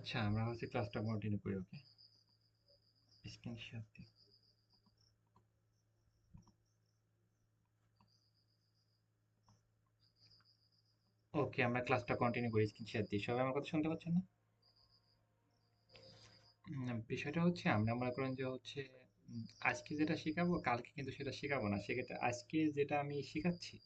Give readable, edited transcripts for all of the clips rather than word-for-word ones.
আচ্ছা, আমরা হচ্ছে ক্লাসটা কন্টিনিউ করি। ওকে, স্ক্রিন শেয়ার দিই। ওকে, আমরা ক্লাসটা কন্টিনিউ করি স্ক্রিন শেয়ার দিই। সবাই আমার কথা শুনতে পাচ্ছেন না? বিষয়টা হচ্ছে আমরা মনে করেন যে হচ্ছে আজকে যেটা শেখাবো কালকে কিন্তু সেটা শেখাবো না। সেক্ষেত্রে আজকে যেটা আমি শেখাচ্ছি,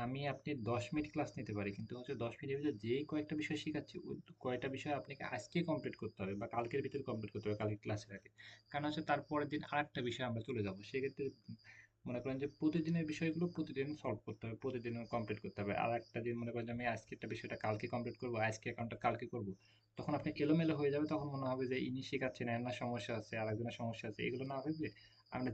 আমি আপনি 10 মিনিট ক্লাস নিতে পারি, কিন্তু হচ্ছে 10 মিনিটের ভিতরে যেই কয়েকটা বিষয় শেখাচ্ছি ওই কয়টা বিষয় আপনাকে আজকে কমপ্লিট করতে হবে বা কালকের ভিতরে কমপ্লিট করতে হবে, কালকে ক্লাসের আগে। কারণ হচ্ছে তারপরের দিন আরেকটা বিষয় আমরা চলে যাবো। সেক্ষেত্রে মনে করেন যে প্রতিদিনের বিষয়গুলো প্রতিদিন সলভ করতে হবে, প্রতিদিন কমপ্লিট করতে হবে। আর একটা দিন মনে করেন যে আমি আজকে একটা বিষয়টা কালকে কমপ্লিট করবো, আজকে অ্যাকাউন্টটা কালকে করবো, তখন আপনি এলোমেলো হয়ে যাবে। তখন মনে হবে যে ইনি শেখাচ্ছেন, এর না সমস্যা আছে, আর একজনের সমস্যা আছে। এগুলো না ভেবে আমরা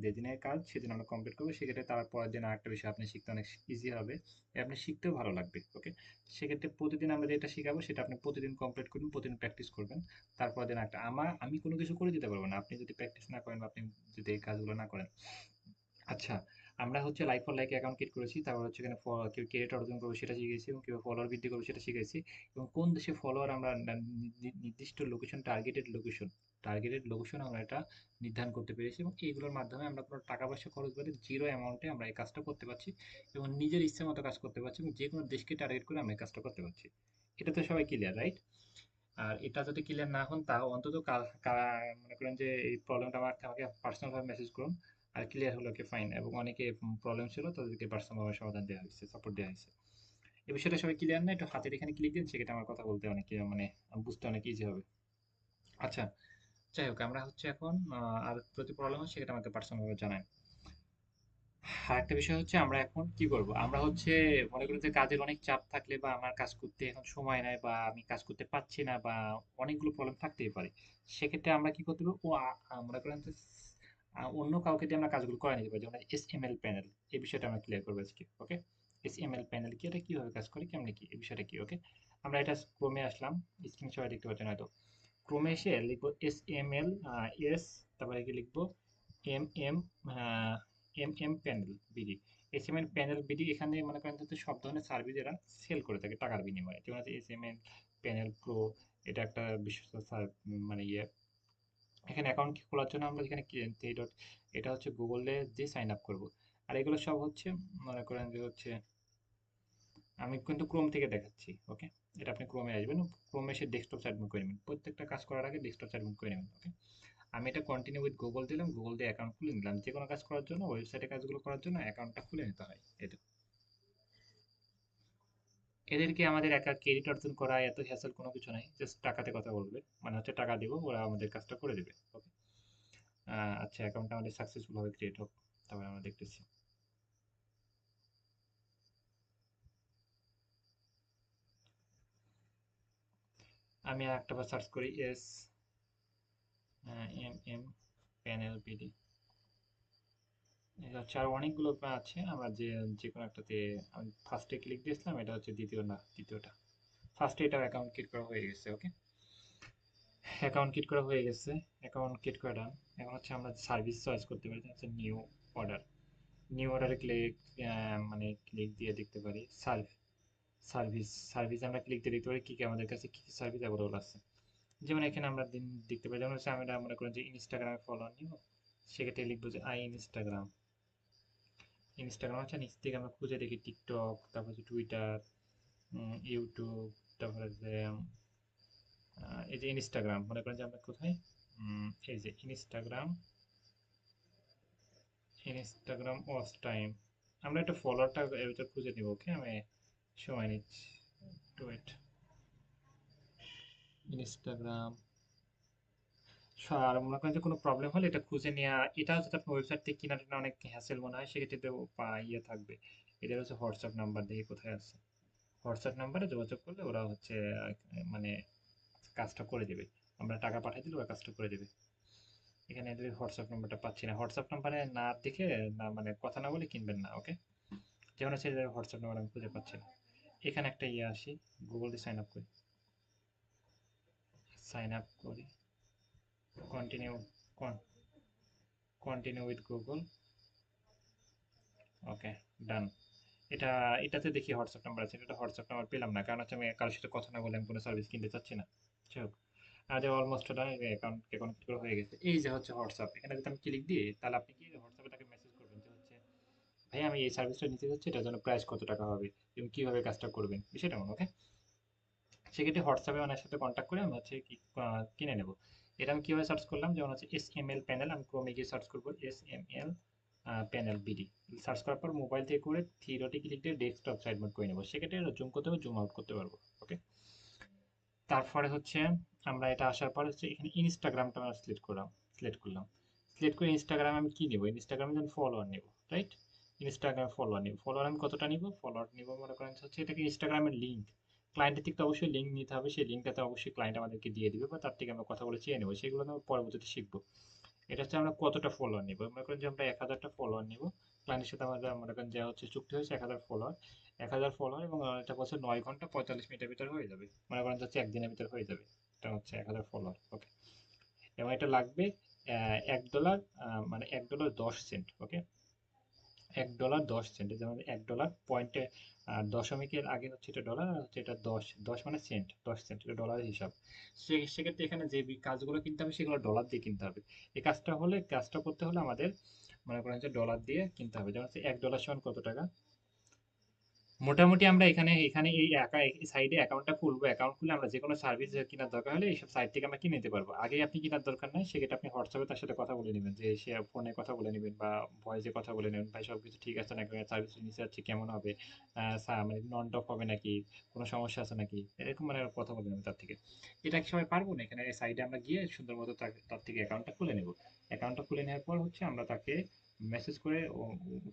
যেদিনের কাজ সেদিন আমরা কমপ্লিট করবো। সেক্ষেত্রে তার পরের দিন আরেকটা বিষয় আপনি শিখতে অনেক ইজি হবে, আপনি শিখতেও ভালো লাগবে। ওকে, সেক্ষেত্রে প্রতিদিন আমরা যেটা শিখাবো সেটা আপনি প্রতিদিন কমপ্লিট করবেন, প্রতিদিন প্র্যাকটিস করবেন। তারপর দিন একটা আমি কোনো কিছু করে দিতে পারবো না আপনি যদি প্র্যাকটিস না করেন বা আপনি যদি এই কাজগুলো না করেন। আচ্ছা, আমরা হচ্ছে like for like account create করেছি। তারপর হচ্ছে এখানে ক্রেডিট অর্জন করবো সেটা শিখেছি, এবং কিভাবে ফলোয়ার বৃদ্ধি করবো সেটা শিখেছি, এবং কোন দেশে ফলোয়ার আমরা নির্দিষ্ট লোকেশন, টার্গেটেড লোকেশন আমরা এটা নির্ধারণ করতে পেরেছি, এবং এইগুলোর মাধ্যমে আমরা কোনো টাকা পয়সা খরচ করে জিরো অ্যামাউন্টে আমরা এই কাজটা করতে পারছি, এবং নিজের ইচ্ছে মতো কাজ করতে পারছি, এবং যে কোনো দেশকে টার্গেট করে আমরা এই কাজটা করতে পারছি। এটা তো সবাই ক্লিয়ার, রাইট? আর এটা যদি ক্লিয়ার না হন তাও অন্তত মনে করেন যে এই প্রবলেমটা আমাকে পার্সোনাল ভাবে মেসেজ করুন। আর ক্লিয়ার হলো, ওকে ফাইন। এবং অনেকে প্রবলেম ছিল তাদেরকে পার্সোনাল ভাবে সমাধান দেওয়া হয়েছে, সাপোর্ট দেওয়া হয়েছে। এই বিষয়টা সবাই ক্লিয়ার না? একটু হাতের এখানে ক্লিক দিন, সেক্ষেত্রে আমার কথা বলতে অনেক মানে বুঝতে অনেক ইজি হবে। আচ্ছা, যাই হোক, আমরা হচ্ছে এখন আর যদি প্রবলেম হয় সেক্ষেত্রে আমাকে পার্সোনাল ভাবে জানান। আরেকটা বিষয় হচ্ছে আমরা এখন কি করব, আমরা হচ্ছে মনে করেন যে কাজের অনেক চাপ থাকলে বা আমার কাজ করতে এখন সময় নাই বা আমি কাজ করতে পারছি না বা অনেকগুলো প্রবলেম থাকতেই পারে। সেক্ষেত্রে আমরা কি করতে পারবো, মনে করেন যে অন্য কাউকে দিয়ে আমরা কাজগুলো করে নিতে পারি, যেমন এসএমএল প্যানেল। এই বিষয়টা আমরা ক্লিয়ার করবো আজকে। ওকে, এসএমএল প্যানেল কি, এটা কিভাবে কাজ করে, কেমনে কি, এই বিষয়টা কি। ওকে, আমরা এটা ক্রোমে আসলাম, স্ক্রিন সবাই দেখতে পাচ্ছেন হয়তো। ক্রোমে এসে লিখবো এসএমএল, এস, তারপরে কি লিখবো, M M M panel BD. SML panel BD, এখানে মনে করেন যে সব ধরনের সার্ভিস এরা সেল করে থাকে টাকার বিনিময়ে, যেমন হচ্ছে এসএমএল প্যানেল প্রো। এটা একটা বিশ্বস্ত মানে ইয়ে। এখানে অ্যাকাউন্ট খোলার জন্য আমরা এখানে এটা হচ্ছে গুগলে দিয়ে সাইন আপ করবো। আর এগুলো সব হচ্ছে মনে করেন যে হচ্ছে আমি কিন্তু ক্রোম থেকে দেখাচ্ছি। ওকে, এটা আপনি ক্রোমে আসবেন, ক্রোমে এসে ডেস্কটপ সাবমিট করে নেবেন, প্রত্যেকটা কাজ করার আগে ডেস্কটপ সাবমিট করে নেবেন। ওকে, আমি এটা কন্টিনিউ উইথ গুগল দিলাম, গুগল দিয়ে অ্যাকাউন্ট খুলে নিলাম। যে কোনো কাজ করার জন্য, ওয়েবসাইটে কাজগুলো করার জন্য অ্যাকাউন্টটা খুলে নিতে হয়। এটা এদেরকে আমাদের একা ক্রেডিট অর্জন করা এত হ্যাসেল কোনো কিছু নাই, জাস্ট টাকাতে কথা বলবে, মানে হচ্ছে টাকা দিব, ওরা আমাদের কাজটা করে দেবে। ওকে, আচ্ছা, অ্যাকাউন্টটা আমাদের সাকসেসফুল ভাবে ক্রিয়েট হোক, তারপরে আমরা দেখতেছি। আমি আর একটা বার সার্চ করি, S M M panel PD. এটা হচ্ছে আর অনেকগুলো আছে, আমরা যে কোনো একটাতে আমি ফার্স্টে ক্লিক দিয়েছিলাম, এটা হচ্ছে দ্বিতীয় না তৃতীয়টা। ফার্স্টে এটা অ্যাকাউন্ট ক্রিয়েট করা হয়ে গেছে। ওকে, অ্যাকাউন্ট ক্রিয়েট করা হয়ে গেছে, অ্যাকাউন্ট ক্রিয়েট করা ডান। এখন হচ্ছে আমরা সার্ভিস চয়েস করতে পারি, হচ্ছে নিউ অর্ডার। নিউ অর্ডারে ক্লিক, মানে ক্লিক দিয়ে দেখতে পারি সার্ভিস আমরা ক্লিক দিয়ে দেখতে পারি কি কি আমাদের কাছে কি কি সার্ভিস অ্যাভেলেবল আছে। যেমন এখানে আমরা দেখতে পাই, যেমন হচ্ছে আমরা মনে করেন যে ইনস্টাগ্রামে ফলো নিব, সেক্ষেত্রে লিখবো যে ইনস্টাগ্রাম। ইনস্টাগ্রাম হচ্ছে নিচ থেকে আমরা খুঁজে দেখি টিকটক, তারপর হচ্ছে টুইটার, ইউটিউব, তারপরে যে এই যে ইনস্টাগ্রাম, মনে করেন যে আমরা কোথায়, এই যে ইনস্টাগ্রাম ওয়াচ টাইম। আমরা একটা ফলোয়ারটা এর ভিতর খুঁজে নিব। ওকে, আমি সময় নিচ্ছি, টু ওয়েট। ইনস্টাগ্রাম, আর মনে করেন যে কোনো প্রবলেম হলে এটা খুঁজে নেওয়া, এটা যদি আপনার ওয়েবসাইট থেকে কিনা টিনা অনেক হ্যাসেল মনে হয়, সেক্ষেত্রে তো ইয়ে থাকবে। এটা হচ্ছে হোয়াটসঅ্যাপ নাম্বার, দেখি কোথায় আছে। হোয়াটসঅ্যাপ নাম্বারে যোগাযোগ করলে ওরা হচ্ছে মানে কাজটা করে দেবে। আমরা টাকা পাঠিয়ে দিলে ওরা কাজটা করে দেবে। এখানে এদের হোয়াটসঅ্যাপ নাম্বারটা পাচ্ছি না, হোয়াটসঅ্যাপ নাম্বারে না দেখে, না মানে কথা না বলে কিনবেন না। ওকে, যেমন হচ্ছে এদের হোয়াটসঅ্যাপ নাম্বার আমি খুঁজে পাচ্ছি না। এখানে একটা ইয়ে আসি, গুগল দিয়ে সাইন আপ করি, সাইন আপ করি, কন্টিনিউ, কন্টিনিউ উইথ গুগল। ওকে, ডান। এটা এটাতে দেখি হোয়াটসঅ্যাপ নাম্বার আছে, এটা হোয়াটসঅ্যাপ নাম্বার পেলাম না, কারণ হচ্ছে আমি কারোর সাথে কথা না বলে আমি কোনো সার্ভিস কিনতে চাচ্ছি না। যাই হোক, আর অলমোস্ট ওটা অ্যাকাউন্ট কনেক্ট করা হয়ে গেছে। এই যে হচ্ছে হোয়াটসঅ্যাপ, এখানে যদি আমি ক্লিক দিই তাহলে আপনি কি হোয়াটসঅ্যাপে তাকে মেসেজ করবেন যে হচ্ছে ভাই আমি এই সার্ভিসটা নিতে যাচ্ছি, এটার জন্য প্রাইস কত টাকা হবে এবং কিভাবে কাজটা করবেন বিষয়টা এমন, ওকে। সেক্ষেত্রে হোয়াটসঅ্যাপে ওনার সাথে কন্ট্যাক্ট করে আমি হচ্ছে কি কিনে নেব। এটা আমি কিভাবে সার্চ করলাম, যেমন হচ্ছে SML প্যানেল, আমি ক্রোমে গিয়ে সার্চ করবো SML প্যানেল বিডি। সার্চ করার পর মোবাইল থেকে করে থ্রি ডটে ক্লিক দিয়ে ডেস্কটপ সাইড মোড করে নেবো, সেক্ষেত্রে জুম করতে হবে, জুম আউট করতে পারবো, ওকে। তারপরে হচ্ছে আমরা এটা আসার পর হচ্ছে এখানে ইনস্টাগ্রামটা আমরা সিলেক্ট করলাম। সিলেক্ট করে ইনস্টাগ্রামে আমি কি নিব, ইনস্টাগ্রামে যেন ফলোয়ার নিব, রাইট। ইনস্টাগ্রামে ফলোয়ার নিব, ফলোয়ার আমি কতটা নিব, ফলোয়ার নিব মনে করেন হচ্ছে এটাকে ইনস্টাগ্রামের লিঙ্ক, ক্লায়েন্টের থেকে তো অবশ্যই লিঙ্ক নিতে হবে, সেই লিঙ্কটাতে অবশ্যই ক্লায়েন্ট আমাদেরকে দিয়ে দিবে বা তার থেকে আমরা কথা বলে চেয়ে নেবো, সেগুলো আমরা পরবর্তীতে শিখবো। এটা হচ্ছে আমরা কতটা ফলোয়ার নিব, মনে করেন যে আমরা 1000টা ফলোয়ার নিব। ক্লায়েন্টের সাথে আমাদের মনে করেন যে হচ্ছে চুক্তি হয়েছে 1000 ফলোয়ার, 1000 ফলোয়ার, এবং এটা বলছে 9 ঘন্টা 45 মিনিটের ভিতরে হয়ে যাবে, মনে করেন হচ্ছে একদিনের ভিতরে হয়ে যাবে। এটা হচ্ছে 1000 ফলোয়ার, ওকে। এবং এটা লাগবে $1, মানে $1.10, ওকে। $1.10, যেমন $1 দশমিকের আগে হচ্ছে এটা ডলার, আর হচ্ছে এটা দশ, দশ মানে সেন্ট, 10 সেন্ট, এটা ডলারের হিসাব। সেক্ষেত্রে এখানে যে কাজগুলো কিনতে হবে সেগুলো ডলার দিয়ে কিনতে হবে। এই কাজটা করতে হলে আমাদের মনে করেন যে ডলার দিয়ে কিনতে হবে, যেমন হচ্ছে $1 সমান কত টাকা। মোটামুটি আমরা এখানে এখানে এই সাইডে অ্যাকাউন্টটা খুলবো, অ্যাকাউন্ট খুলে আমরা যে কোনো সার্ভিস কেনার দরকার হলে এইসব সাইট থেকে আমরা কিনে নিতে পারবো। আগে আপনি কেনার দরকার নাই, সেক্ষেত্রে আপনি হোয়াটসঅ্যাপে তার সাথে কথা বলে নেবেন, যে সে ফোনে কথা বলে নেবেন বা ভয়েসে কথা বলে নেবেন, ভাই সব কিছু ঠিক আছে নাকি, সার্ভিস নিতে যাচ্ছি কেমন হবে, মানে নন ডক হবে নাকি, কোনো সমস্যা আছে নাকি, এরকম মানে কথা বলে নেবেন তার থেকে। এটা কি সবাই পারবো না, এখানে সাইডে আমরা গিয়ে সুন্দর মতো তার থেকে অ্যাকাউন্টটা খুলে নেব। অ্যাকাউন্টটা খুলে নেওয়ার পর হচ্ছে আমরা তাকে মেসেজ করে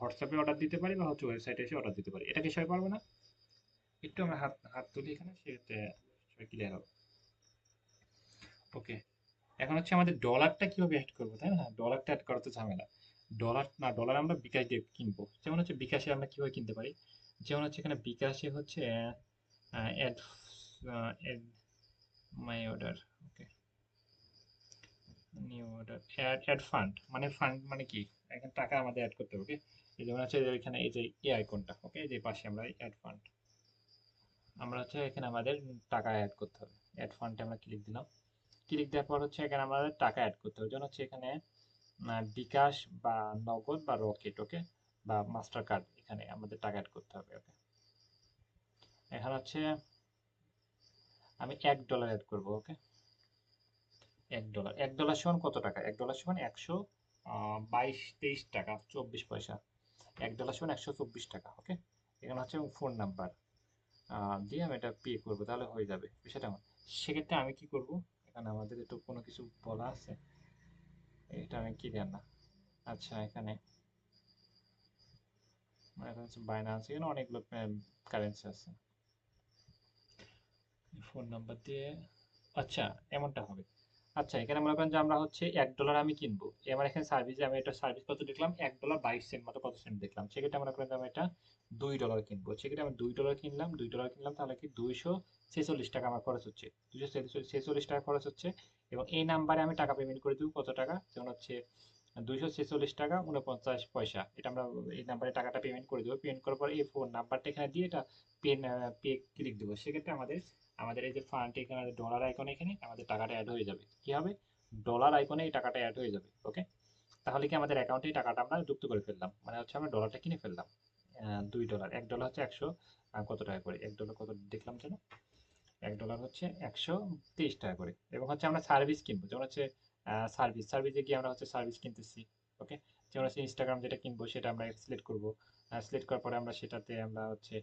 হোয়াটসঅ্যাপে অর্ডার দিতে পারি বা হচ্ছে ওয়েবসাইটে এসে অর্ডার দিতে পারি। এটা কি সবাই পারবো না? একটু আমরা হাত হাত তুলি এখানে, সেক্ষেত্রে ক্লিয়ার হবে, ওকে। এখন হচ্ছে আমাদের ডলারটা কিভাবে অ্যাড করবো, তাই না? ডলারটা অ্যাড করা তো ঝামেলা। ডলার আমরা বিকাশ দিয়ে কিনবো, যেমন হচ্ছে বিকাশে আমরা কিভাবে কিনতে পারি, যেমন হচ্ছে এখানে বিকাশে হচ্ছে add add my order, okay, new order, add fund, মানে ফান্ড মানে কি, এখানে টাকা আমাদের অ্যাড করতে হবে, ওকে। এই যেমন হচ্ছে এখানে এই যে আইকনটা, ওকে, যে পাশে আমরা অ্যাড ফান্ড, আমরা হচ্ছে এখানে আমাদের টাকা অ্যাড করতে হবে। অ্যাড ফান্ডে আমরা ক্লিক দিলাম, ক্লিক দেওয়ার পর হচ্ছে এখানে আমাদের টাকা অ্যাড করতে হবে, যেমন হচ্ছে এখানে বিকাশ বা নগদ বা রকেট, ওকে, বা মাস্টার কার্ড, এখানে আমাদের টাকা অ্যাড করতে হবে, ওকে। এখানে হচ্ছে আমি $1 অ্যাড করবো, ওকে। $1 সমান কত টাকা, $1 সমান 122-23 টাকা 24 পয়সা। $1 সমান 124 টাকা, ওকে। এখানে হচ্ছে ফোন নাম্বার দিয়ে আমি এটা পে করবো, তাহলে হয়ে যাবে বিষয়টা আমার। সেক্ষেত্রে আমি কি করব, এখানে আমাদের একটু কোনো কিছু বলা আছে, এটা আমি কি দেন না, আচ্ছা এখানে এটা হচ্ছে বাইনান্স, এখানে অনেকগুলো কারেন্সি আছে, ফোন নাম্বার দিয়ে, আচ্ছা এমনটা হবে। আচ্ছা এখানে মনে করেন যে আমরা হচ্ছে $1 আমি কিনবো, এবার এখানে সার্ভিসে আমি এটা সার্ভিস কত দেখলাম, $1.22 মতো কত সেন্ট দেখলাম, সেক্ষেত্রে মনে করেন যে আমি এটা $2 কিনবো, সেক্ষেত্রে আমি $2 কিনলাম তাহলে কি 246 টাকা আমার খরচ হচ্ছে, 246 টাকা খরচ হচ্ছে। এবং এই নাম্বারে আমি টাকা পেমেন্ট করে দেবো, কত টাকা, যেমন হচ্ছে 246 টাকা 49 পয়সা, এটা আমরা এই নাম্বারে টাকাটা পেমেন্ট করে দেবো। পেমেন্ট করার পর এই ফোন নাম্বারটা এখানে দিয়ে এটা পে ক্লিক দেবো, সেক্ষেত্রে আমাদের আমাদের এই যে ফান্ড, এখানে ডলার আইকন, এখানে আমাদের টাকাটা অ্যাড হয়ে যাবে, কি হবে, ডলার আইকনে এই টাকাটা অ্যাড হয়ে যাবে, ওকে। তাহলে কি আমাদের অ্যাকাউন্টে এই টাকাটা আমরা যুক্ত করে ফেললাম, মানে হচ্ছে আমরা ডলারটা কিনে ফেললাম। $2, $1 হচ্ছে 100 কত টাকা করে, $1 কত দেখলাম যেন, $1 হচ্ছে 123 টাকা করে। এবং হচ্ছে আমরা সার্ভিস কিনবো, যেমন হচ্ছে সার্ভিসে গিয়ে আমরা হচ্ছে সার্ভিস কিনতেছি, ওকে। যেমন হচ্ছে ইনস্টাগ্রাম যেটা কিনবো সেটা আমরা সিলেক্ট করবো, সিলেক্ট করার পরে আমরা সেটাতে আমরা হচ্ছে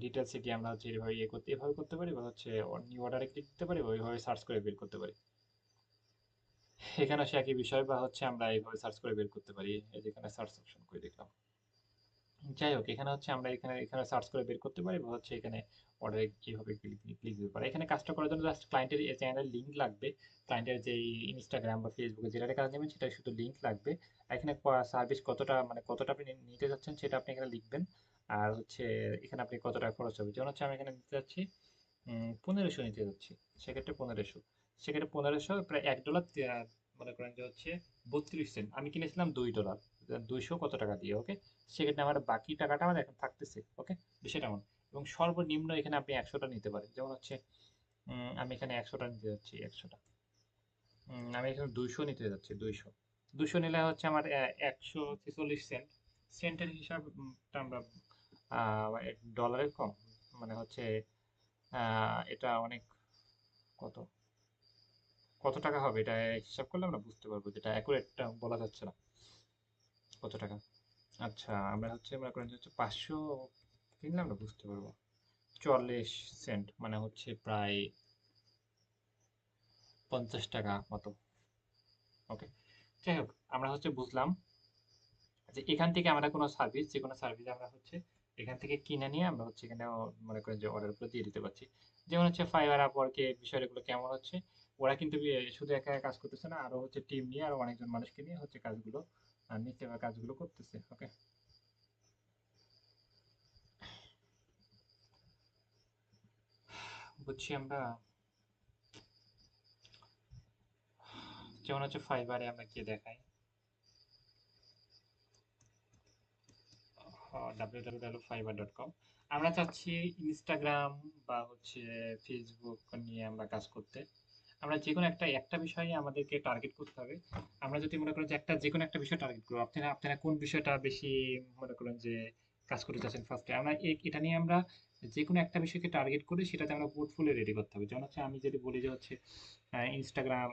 ডিটেলসে গিয়ে আমরা হচ্ছে এভাবে এভাবে করতে পারি, বা হচ্ছে নিউ অর্ডারে ক্লিক দিতে পারি, বা ওইভাবে সার্চ করে বের করতে পারি। এখানে সে একই বিষয়, বা হচ্ছে আমরা এইভাবে সার্চ করে বের করতে পারি, এই যেখানে সার্চ অপশন করে দেখলাম। যাই হোক, এখানে হচ্ছে আমরা এখানে এখানে সার্চ করে বের করতে পারি, বা হচ্ছে এখানে অর্ডারে কিভাবে ক্লিক দিতে পারি। এখানে কাজটা করার জন্য জাস্ট ক্লায়েন্টের চ্যানেলের লিঙ্ক লাগবে, ক্লায়েন্টের যে ইনস্টাগ্রাম বা ফেসবুকে যেটাতে কাজ নেবেন সেটা শুধু লিঙ্ক লাগবে। এখানে সার্ভিস কতটা, মানে কতটা আপনি নিতে যাচ্ছেন সেটা আপনি এখানে লিখবেন। আর হচ্ছে এখানে আপনি কত টাকা খরচ হবে, যেমন হচ্ছে আমি এখানে নিতে যাচ্ছি 1500 নিতে যাচ্ছি, সেক্ষেত্রে 1500, সেক্ষেত্রে 1500 প্রায় $1, মনে করেন যে হচ্ছে 32 সেন্ট, আমি কিনেছিলাম $2, 200 কত টাকা দিয়ে, ওকে। সেক্ষেত্রে আমার বাকি টাকাটা আমার এখন থাকতেছে, ওকে, বিষয়টা এমন। এবং সর্বনিম্ন এখানে আপনি 100টা নিতে পারেন, যেমন হচ্ছে আমি এখানে 100টা নিতে যাচ্ছি, 100টা। আমি এখানে 200 নিতে যাচ্ছি, 200। 200 নিলে হচ্ছে আমার 146 সেন্ট। সেন্টের হিসাবটা আমরা ডলারের কম, মানে হচ্ছে এটা অনেক, কত কত টাকা হবে এটা হিসাব করলে আমরা বুঝতে পারবো, যেটা অ্যাকুরেটটা বলা যাচ্ছে না কত টাকা। আচ্ছা, আমরা হচ্ছে মনে করেন যে হচ্ছে 500 কিনলে আমরা বুঝতে পারবো। 44 সেন্ট মানে হচ্ছে প্রায় 50 টাকা মতো, ওকে। যাই হোক, আমরা হচ্ছে বুঝলাম যে এখান থেকে আমরা কোনো সার্ভিস, যে কোনো সার্ভিস আমরা হচ্ছে এখান থেকে কিনে নিয়ে আমরা হচ্ছে এখানে মনে করেন যে অর্ডার করে দিয়ে দিতে পারছি। যেমন হচ্ছে ফাইবার আপওয়ার্কে বিষয়গুলো কেমন হচ্ছে, ওরা কিন্তু শুধু একা একা কাজ করতেছে না, আরো হচ্ছে টিম নিয়ে আরো অনেকজন মানুষকে নিয়ে হচ্ছে কাজগুলো নিচ্ছে বা কাজগুলো করতেছে, ওকে। বুঝছি আমরা। যেমন হচ্ছে ফাইবারে আমরা গিয়ে দেখাই www.fiverr.com। আমরা চাচ্ছি ইনস্টাগ্রাম বা হচ্ছে ফেসবুক নিয়ে আমরা কাজ করতে। আমরা যে কোনো একটা একটা বিষয়ে আমাদেরকে টার্গেট করতে হবে। আমরা যদি মনে করেন যে যে কোনো একটা বিষয় টার্গেট করবো, আপনারা আপনারা কোন বিষয়টা বেশি মনে করেন যে কাজ করতে চাচ্ছেন ফার্স্টে, আমরা এটা নিয়ে আমরা যে কোনো একটা বিষয়কে টার্গেট করে সেটাতে আমরা পোর্টফোলিও রেডি করতে হবে। যেমন হচ্ছে আমি যদি বলি যে হচ্ছে ইনস্টাগ্রাম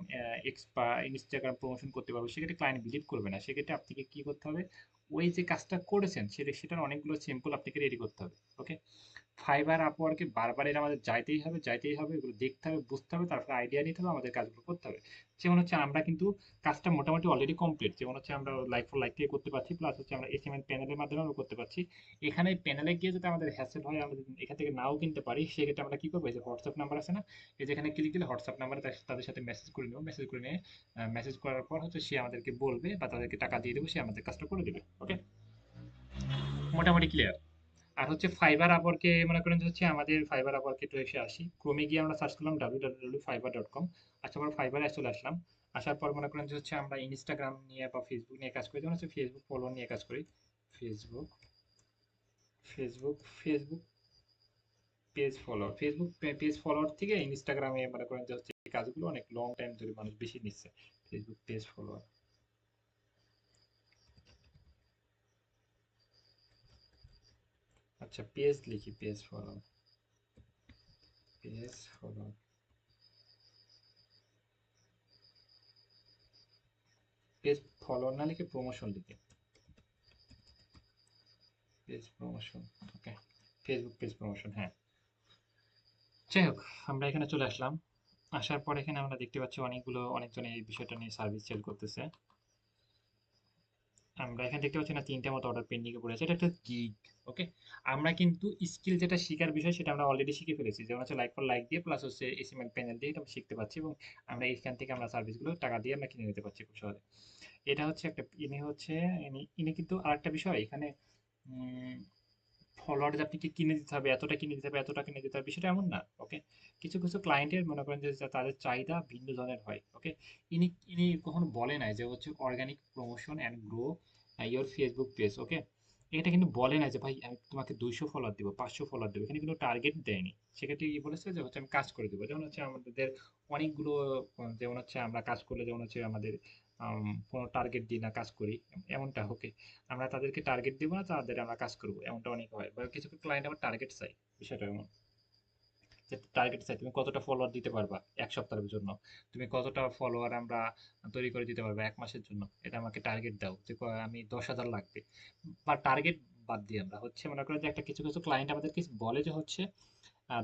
ইনস্টাগ্রাম প্রমোশন করতে পারবো, সেক্ষেত্রে ক্লায়েন্ট বিলিভ করবে না। সেক্ষেত্রে আপনাকে কি করতে হবে, ওই যে কাজটা করেছেন সেটার অনেকগুলো স্যাম্পল আপনাকে রেডি করতে হবে, ওকে। ফাইবার আপওয়ার্কে বারবার এর আমাদের যাইতেই হবে, যাইতেই হবে, এগুলো দেখতে হবে, বুঝতে হবে, তারপরে আইডিয়া নিতে হবে, আমাদের কাজগুলো করতে হবে। যেমন হচ্ছে আমরা কিন্তু কাজটা মোটামুটি অলরেডি কমপ্লিট, যেমন হচ্ছে আমরা লাইক ফর লাইক থেকে করতে পারছি, প্লাস হচ্ছে আমরা এসএমএল প্যানেলের মাধ্যমে আমরা করতে পারছি। এখানে প্যানেলে গিয়ে যদি আমাদের হ্যাসেল হয়, আমরা যদি এখান থেকে নাও কিনতে পারি, সেক্ষেত্রে আমরা কি করবো, এই যে হোয়াটসঅ্যাপ নাম্বার আছে না, এই যেখানে ক্লিক দিলে হোয়াটসঅ্যাপ নাম্বারে তাদের সাথে মেসেজ করে নেবো, মেসেজ করে নিয়ে মেসেজ করার পর হচ্ছে সে আমাদেরকে বলবে বা তাদেরকে টাকা দিয়ে দেবো, সে আমাদের কাজটা করে দেবে, ওকে। মোটামুটি ক্লিয়ার। আর হচ্ছে ফাইবার আপওয়ার্কে মনে করেন যে হচ্ছে আমাদের ফাইবার আপওয়ার্কে তো এসে আসি, ক্রোমে গিয়ে আমরা সার্চ করলাম www.fiverr.com। আসার পর ফাইবারে চলে আসলাম। আসার পর মনে করেন যে হচ্ছে আমরা ইনস্টাগ্রাম নিয়ে বা ফেসবুক নিয়ে কাজ করি, যেমন হচ্ছে ফেসবুক ফলো নিয়ে কাজ করি। Facebook Facebook Facebook page follower থেকে ইনস্টাগ্রামে মনে করেন যে হচ্ছে এই কাজগুলো অনেক লং টাইম ধরে মানুষ বেশি নিচ্ছে। ফেসবুক পেজ ফলোয়ার, আচ্ছা পেজ লিখি, পেজ ফলোয়ার পেজ ফলোয়ার না লিখে প্রমোশন লিখে, পেজ প্রমোশন, ওকে। ফেসবুক পেজ প্রমোশন, হ্যাঁ। যাই হোক, আমরা এখানে চলে আসলাম। আসার পর এখানে আমরা দেখতে পাচ্ছি অনেকজন এই বিষয়টা নিয়ে সার্ভিস সেল করতেছে। আমরা এখানে দেখতে পাচ্ছি না, 3টে মতো অর্ডার পেন্ডিং এ পড়ে আছে, এটা একটা গিগ, ওকে। আমরা কিন্তু স্কিল যেটা শেখার বিষয় সেটা আমরা অলরেডি শিখে ফেলেছি, যেমন হচ্ছে লাইক ফর লাইক দিয়ে প্লাস হচ্ছে এসএমএল প্যানেল দিয়ে এটা আমরা শিখতে পাচ্ছি, এবং আমরা এইখান থেকে আমরা সার্ভিসগুলো টাকা দিয়ে আমরা কিনে নিতে পারছি খুব সহজে। এটা হচ্ছে একটা, ইনি কিন্তু আরেকটা বিষয় এখানে, ফলোয়ার যে আপনাকে কিনে দিতে হবে, এতটা কিনে দিতে হবে, এতটা কিনে দিতে হবে, বিষয়টা এমন না, ওকে। কিছু কিছু ক্লায়েন্টের মনে করেন যে তাদের চাহিদা ভিন্ন ধরনের হয়, ওকে। ইনি ইনি কখনো বলে নাই যে হচ্ছে organic promotion and grow your Facebook page, okay. এটা কিন্তু বলে না যে ভাই আমি তোমাকে 200 ফলোয়ার দিব, 500 ফলোয়ার দেবো, এখানে কিন্তু টার্গেট দেয়নি। সেক্ষেত্রে কি বলেছে যে হচ্ছে আমি কাজ করে দেবো, যেমন হচ্ছে আমাদের অনেকগুলো যেমন হচ্ছে আমরা কাজ করলে যেমন হচ্ছে আমাদের কোনো টার্গেট দিই না, কাজ করি এমনটা, ওকে। আমরা তাদেরকে টার্গেট দিব না, তাদের আমরা কাজ করবো, এমনটা অনেক হয়। বা কিছু ক্লায়েন্ট আবার টার্গেট চাই, বিষয়টা এমন যে টার্গেট চাই, তুমি কতটা ফলোয়ার দিতে পারবা 1 সপ্তাহের জন্য, তুমি কতটা ফলোয়ার আমরা তৈরি করে দিতে পারবো 1 মাসের জন্য, এটা আমাকে টার্গেট দাও, যে আমি 10,000 লাগবে। বা টার্গেট বাদ দিয়ে আমরা হচ্ছে মনে করেন যে একটা কিছু কিছু ক্লায়েন্ট আমাদেরকে বলে যে হচ্ছে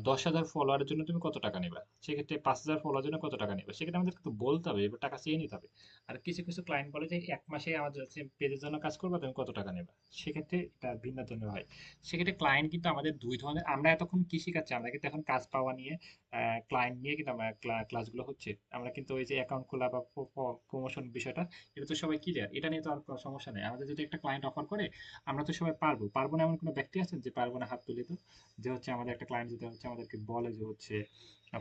10,000 ফলোয়ারের জন্য তুমি কত টাকা নেবা, সেক্ষেত্রে 5,000 ফলোয়ারের জন্য কত টাকা নেবা, সেক্ষেত্রে আমাদের কিন্তু বলতে হবে, এবার টাকা চেয়ে নিতে হবে। আর কিছু কিছু ক্লায়েন্ট বলে যে 1 মাসে আমাদের পেজের জন্য কাজ করবা, তুমি কত টাকা নেবা, সেক্ষেত্রে এটা ভিন্ন ধরনের হয়। সেক্ষেত্রে ক্লায়েন্ট কিন্তু আমাদের দুই ধরনের, আমরা এতক্ষণ কি শিখাচ্ছি, আমরা কিন্তু এখন কাজ পাওয়া নিয়ে ক্লায়েন্ট নিয়ে কিন্তু আমরা ক্লাসগুলো হচ্ছে। আমরা কিন্তু ওই যে অ্যাকাউন্ট খোলা বা প্রমোশন বিষয়টা, এটা তো সবাই ক্লিয়ার, এটা নিয়ে তো আর কোনো সমস্যা নেই। আমাদের যদি একটা ক্লায়েন্ট অফার করে, আমরা তো সবাই পারবো, পারবো না এমন কোনো ব্যক্তি আছেন যে পারবো না, হাত তুলে তো। যে হচ্ছে আমাদের একটা ক্লায়েন্ট যদি হচ্ছে আমাদেরকে বলে যে হচ্ছে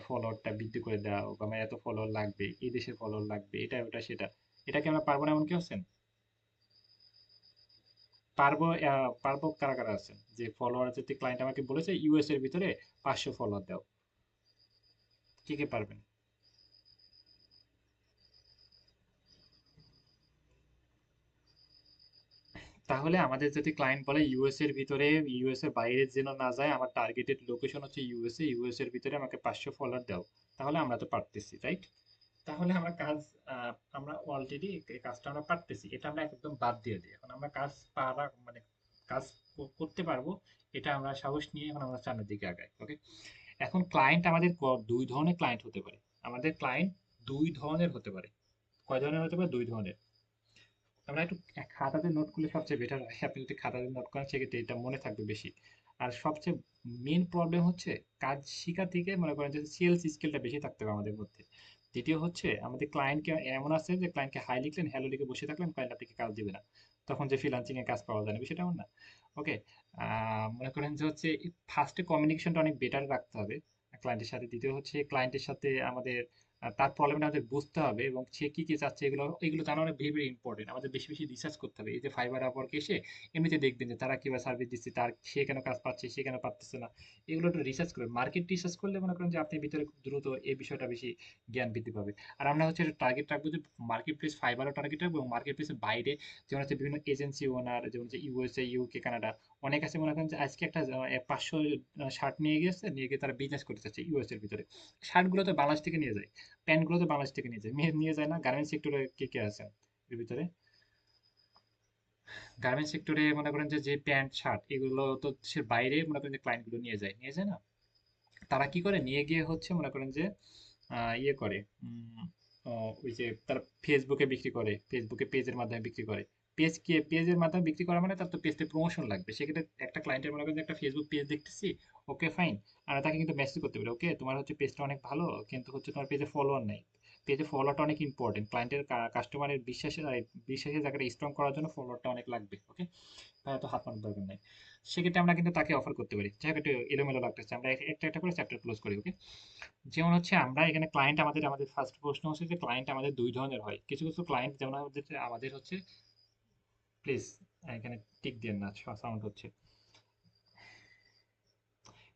ফলোয়ারটা বৃদ্ধি করে দাও, বা আমার এত ফলোয়ার লাগবে, এই দেশের ফলোয়ার লাগবে, এটা ওটা সেটা, এটা কি আমরা পারবো না এমন কি আছেন? পারবো কারা কারা আছেন যে ফলোয়ার, যদি ক্লায়েন্ট আমাকে বলেছে ইউএস এর ভিতরে 500 ফলোয়ার দাও, কে কে পারবেন? তাহলে আমাদের যদি ক্লায়েন্ট বলে ইউএস এর ভিতরে, ইউএস এর বাইরে যেন না যায়, আমার টার্গেটেড লোকেশন হচ্ছে ইউএসএ, ইউএস এর ভিতরে আমাকে 500 ফলোয়ার দাও, তাহলে আমরা তো পারতেছি, রাইট? তাহলে আমরা কাজ, আমরা অলরেডি এই কাজটা আমরা পারতেছি, এটা আমরা একদম বাদ দিয়ে দিই। এখন আমরা কাজ পারা মানে কাজ করতে পারবো, এটা আমরা সাহস নিয়ে এখন আমরা সামনের দিকে আগাই। ওকে, এখন ক্লায়েন্ট আমাদের দুই ধরনের ক্লায়েন্ট হতে পারে। আমাদের ক্লায়েন্ট দুই ধরনের হতে পারে। কয় ধরনের হতে পারে? দুই ধরনের। আমরা একটু খাতাতে নোট করলে সবচেয়ে বেটার হয়। আপনি যদি খাতাতে নোট করেন সেক্ষেত্রে এটা মনে থাকবে বেশি। আর সবচেয়ে মেন প্রবলেম হচ্ছে কাজ শিখা থেকে মনে করেন যে সেলস স্কিলটা বেশি থাকতে হবে আমাদের মধ্যে। দ্বিতীয় হচ্ছে আমাদের ক্লায়েন্টকে এমন আছে যে ক্লায়েন্টকে হাই লিখলেন, হ্যালো লিখে বসে থাকলেন, ক্লায়েন্ট আপনাকে কাজ দিবে না। তখন যে ফ্রিল্যান্সিং এ কাজ পাওয়া যায় না, বিষয়টা এমন না। ওকে, মনে করেন যে হচ্ছে ফার্স্টে কমিউনিকেশনটা অনেক বেটার রাখতে হবে ক্লায়েন্টের সাথে। দ্বিতীয় হচ্ছে ক্লায়েন্টের সাথে আমাদের তার প্রবলেমটা আমাদের বুঝতে হবে এবং সে কি কি চাচ্ছে এগুলো এগুলো জানা অনেক ভেরি ভেরি ইম্পর্টেন্ট। আমাদের বেশি বেশি রিসার্চ করতে হবে। এই যে ফাইবার আপওয়ার্কে এসে এমনিতে দেখবেন যে তারা কিভাবে সার্ভিস দিচ্ছে, তার সে কেন কাজ পাচ্ছে, সে কেন পাচ্ছে না, এগুলো একটু রিসার্চ করবেন। মার্কেট রিসার্চ করলে মনে করেন যে আপনি ভিতরে খুব দ্রুত এই বিষয়টা বেশি জ্ঞান বৃদ্ধি পাবে। আর আমরা হচ্ছে টার্গেট রাখবো যে মার্কেট প্লেস ফাইবারও টার্গেট রাখবো, এবং মার্কেট প্লেসের বাইরে যেমন হচ্ছে বিভিন্ন এজেন্সি ওনার, যেমন হচ্ছে ইউএসএ, ইউকে, কানাডা, অনেক আছে মনে করেন যে আজকে একটা 500 শার্ট নিয়ে গেছে, নিয়ে গিয়ে তারা বিজনেস করতে চাচ্ছে ইউএস এর ভিতরে। শার্টগুলো তো বাংলাদেশ থেকে নিয়ে যায়, প্যান্টগুলো তো বাংলাদেশ থেকে নিয়ে যায়, নিয়ে যায় না? গার্মেন্টস সেক্টরে কে কে আছেন এর ভিতরে? গার্মেন্টস সেক্টরে মনে করেন যে যে প্যান্ট শার্ট এগুলো তো দেশের বাইরে মনে করেন যে ক্লায়েন্ট গুলো নিয়ে যায় না? তারা কি করে, নিয়ে গিয়ে হচ্ছে মনে করেন যে ইয়ে করে, ওই যে তারা ফেসবুকে বিক্রি করে, ফেসবুকে পেজের মাধ্যমে বিক্রি করে। পেজের মাধ্যমে বিক্রি করা মানে তার তো পেজে প্রমোশন লাগবে। সেক্ষেত্রে একটা ক্লায়েন্টের মনে করেন যে একটা ফেসবুক পেজ দেখতেছি, ওকে ফাইন, আর তাকে কিন্তু মেসেজ করতে পারে, ওকে তোমার হচ্ছে পেজটা অনেক ভালো, কিন্তু হচ্ছে তোমার পেজে ফলোয়ার নাই। পেজে ফলোয়ারটা অনেক ইম্পর্টেন্ট, ক্লায়েন্টের কাস্টমারের বিশ্বাসের জায়গাটা স্ট্রং করার জন্য ফলোয়ারটা অনেক লাগবে। ওকে, তো হাত পানার দরকার নেই। সেক্ষেত্রে আমরা কিন্তু তাকে অফার করতে পারি। যাই হোক, একটু এলোমেলো লাগতেছে, আমরা একটা একটা করে চ্যাপ্টার ক্লোজ করি। ওকে, যেমন হচ্ছে আমরা এখানে ক্লায়েন্ট, আমাদের ফার্স্ট প্রশ্ন হচ্ছে যে ক্লায়েন্ট আমাদের দুই ধরনের হয়। কিছু কিছু ক্লায়েন্ট যেমন আমাদের হচ্ছে, প্লিজ এখানে টিক দিয়ে না, সাউন্ড হচ্ছে।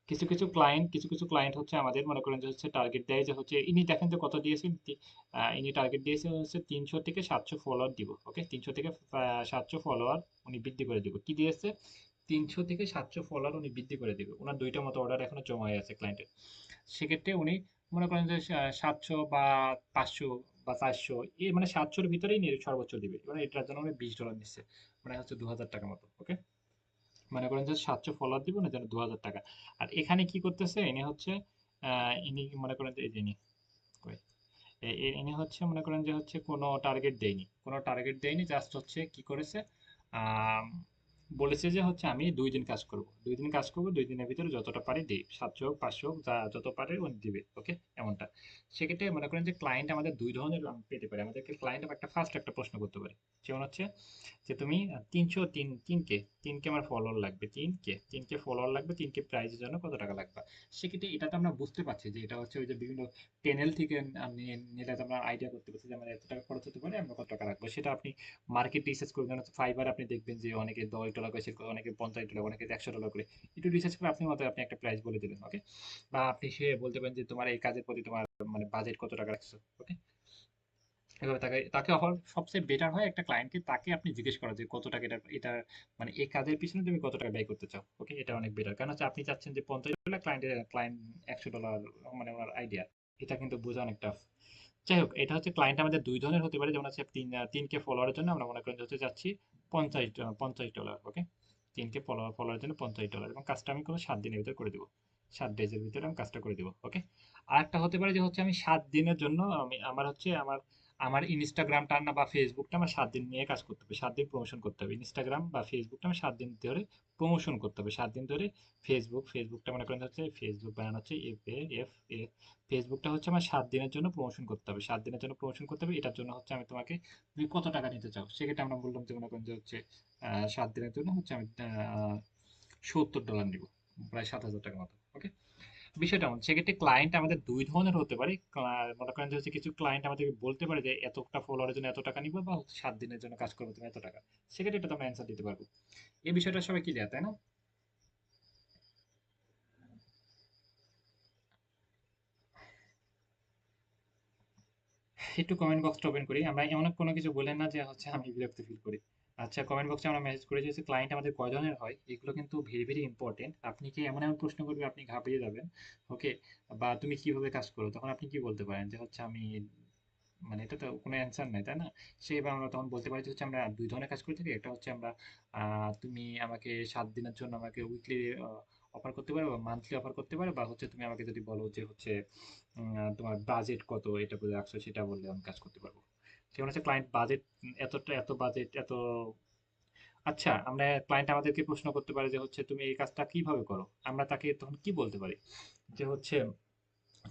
কিছু কিছু ক্লায়েন্ট হচ্ছে আমাদের মনে করেন যে হচ্ছে টার্গেট দেয় যে হচ্ছে ইনি দেখেন যে কত দিয়েছেন, ইনি টার্গেট দিয়েছে হচ্ছে 300 থেকে 700 ফলোয়ার দিব। ওকে, 300 থেকে 700 ফলোয়ার উনি বৃদ্ধি করে দিব। কি দিয়েছে? 300 থেকে 700 ফলোয়ার উনি বৃদ্ধি করে দিবে। ওনার দুইটা মতো অর্ডার এখনো জমা হয়ে আছে ক্লায়েন্টের। সেক্ষেত্রে উনি মনে করেন যে 700 বা 500 বা 400, এই মানে 700-র ভিতরেই সর্বোচ্চ দিবে। এবার এটার জন্য উনি $20 নিচ্ছে, মানে হচ্ছে 2000 টাকা মতো। ওকে, মনে করেন যে 700 ফলোয়ার দিব না যেন 2000 টাকা। আর এখানে কি করতেছে, ইনি হচ্ছে ইনি মনে করেন যে এই যে কই, ইনি হচ্ছে মনে করেন যে হচ্ছে কোনো টার্গেট দেয়নি, জাস্ট হচ্ছে কি করেছে, আম, বলেছে যে হচ্ছে আমি 2 দিন কাজ করব, 2 দিনের ভিতরে যতটা পারি দিই, 700 হোক 500 হোক, যা যত পারে উনি দিবে। ওকে, এমনটা। সেক্ষেত্রে মনে করেন যে ক্লায়েন্ট আমাদের দুই ধরনের পেতে পারে। আমাদেরকে ক্লায়েন্ট একটা ফার্স্ট একটা প্রশ্ন করতে পারে, যেমন হচ্ছে যে তুমি 300 তিনকে আমার ফলোয়ার লাগবে, তিনকে ফলোয়ার লাগবে, 3কে প্রাইজের জন্য কত টাকা লাগবে। সেক্ষেত্রে এটা তো আমরা বুঝতে পারছি যে এটা হচ্ছে ওই যে বিভিন্ন টেনেল থেকে নিলে তো আমরা আইডিয়া করতে পারছি যে আমার এত টাকা খরচ হতে পারে, আমরা কত টাকা রাখবো। সেটা আপনি মার্কেট রিসার্চ করবেন। যেমন ফাইবার আপনি দেখবেন যে অনেকে $10 করে সেল করে, অনেকে $50, অনেকে $100 করে। একটু রিসার্চ করে আপনি মতো আপনি একটা প্রাইস বলে দিলেন। ওকে, বা আপনি সে বলতে পারেন যে তোমার এই কাজের প্রতি তোমার মানে বাজেট কত টাকা রাখছো। ওকে, এভাবে তাকে তাকে অফার সবচেয়ে বেটার হয় একটা ক্লায়েন্টকে, তাকে আপনি জিজ্ঞেস করা যে কত টাকা এটা মানে এই কাজের পিছনে তুমি কত টাকা ব্যয় করতে চাও। ওকে, এটা অনেক বেটার, কারণ হচ্ছে আপনি চাচ্ছেন যে $50, ক্লায়েন্ট $100, মানে ওনার আইডিয়া, এটা কিন্তু বোঝা অনেক টাফ। যাই হোক, এটা হচ্ছে ক্লায়েন্ট আমাদের দুই ধরনের হতে পারে। যেমন হচ্ছে 3কে ফলোয়ারের জন্য আমরা মনে করেন যে হচ্ছে যাচ্ছি $50। ওকে, 3কে ফলোয়ারের জন্য $50, এবং কাজটা আমি কোনো 7 দিনের ভিতরে করে দেবো। 7 ডেজের ভিতরে আমি কাজটা করে দেবো। ওকে, আর একটা হতে পারে যে হচ্ছে আমি 7 দিনের জন্য আমি আমার হচ্ছে আমার আমার ইনস্টাগ্রামটা না বা ফেসবুকটা আমার 7 দিন নিয়ে কাজ করতে হবে, 7 দিন প্রমোশন করতে হবে। ইনস্টাগ্রাম বা ফেসবুকটা আমার 7 দিন ধরে প্রমোশন করতে হবে, 7 দিন ধরে। ফেসবুকটা মনে করেন হচ্ছে ফেসবুক বানানো হচ্ছে ফেসবুকটা হচ্ছে আমার 7 দিনের জন্য প্রমোশন করতে হবে, 7 দিনের জন্য প্রমোশন করতে হবে। এটার জন্য হচ্ছে আমি তোমাকে, তুমি কত টাকা নিতে চাও, সেক্ষেত্রে আমরা বললাম যে মনে করেন যে হচ্ছে 7 দিনের জন্য হচ্ছে আমি $70 নিব, প্রায় 7,000 টাকা মতো। ওকে, বিষয়টা এমন, সেক্ষেত্রে ক্লায়েন্ট আমাদের দুই ধরনের হতে পারে। মনে করেন যে হচ্ছে কিছু ক্লায়েন্ট আমাদেরকে বলতে পারে যে এতটা ফলোয়ারের জন্য এত টাকা নিবো, বা হচ্ছে 7 দিনের জন্য কাজ করবো তুমি এত টাকা। সেক্ষেত্রে এটা তো আমরা অ্যান্সার দিতে পারবো। এই বিষয়টা সবাই ক্লিয়ার, তাই না? একটু কমেন্ট বক্সটা ওপেন করি। আমরা এমন কোনো কিছু বলেন না যে হচ্ছে আমি বিরক্ত ফিল করি। আচ্ছা, কমেন্ট বক্সে আমরা মেসেজ করেছি যে ক্লায়েন্ট আমাদের কয় ধরনের হয়, এগুলো কিন্তু ভেরি ভেরি ইম্পর্টেন্ট। আপনি কি এমন এমন প্রশ্ন করবে আপনি ঘাবড়িয়ে যাবেন। ওকে। বা তুমি কিভাবে কাজ করো, তখন আপনি কি বলতে পারেন যে হচ্ছে আমি, মানে এটা তো কোনো অ্যান্সার নাই, তাই না? সেভাবে আমরা তখন বলতে পারি যে হচ্ছে আমরা দুই ধরনের কাজ করে থাকি। একটা হচ্ছে আমরা, তুমি আমাকে 7 দিনের জন্য আমাকে উইকলি অফার করতে পারো, বা মান্থলি অফার করতে পারো, বা হচ্ছে তুমি আমাকে যদি বলো যে হচ্ছে তোমার বাজেট কত এটা বলে রাখছো, সেটা বললে আমি কাজ করতে পারবো। সেখানে হচ্ছে ক্লায়েন্ট বাজেট, এতটা এত বাজেট এত। আচ্ছা, আমরা ক্লায়েন্ট আমাদেরকে প্রশ্ন করতে পারে যে হচ্ছে তুমি এই কাজটা কিভাবে করো, আমরা তাকে তখন কি বলতে পারি যে হচ্ছে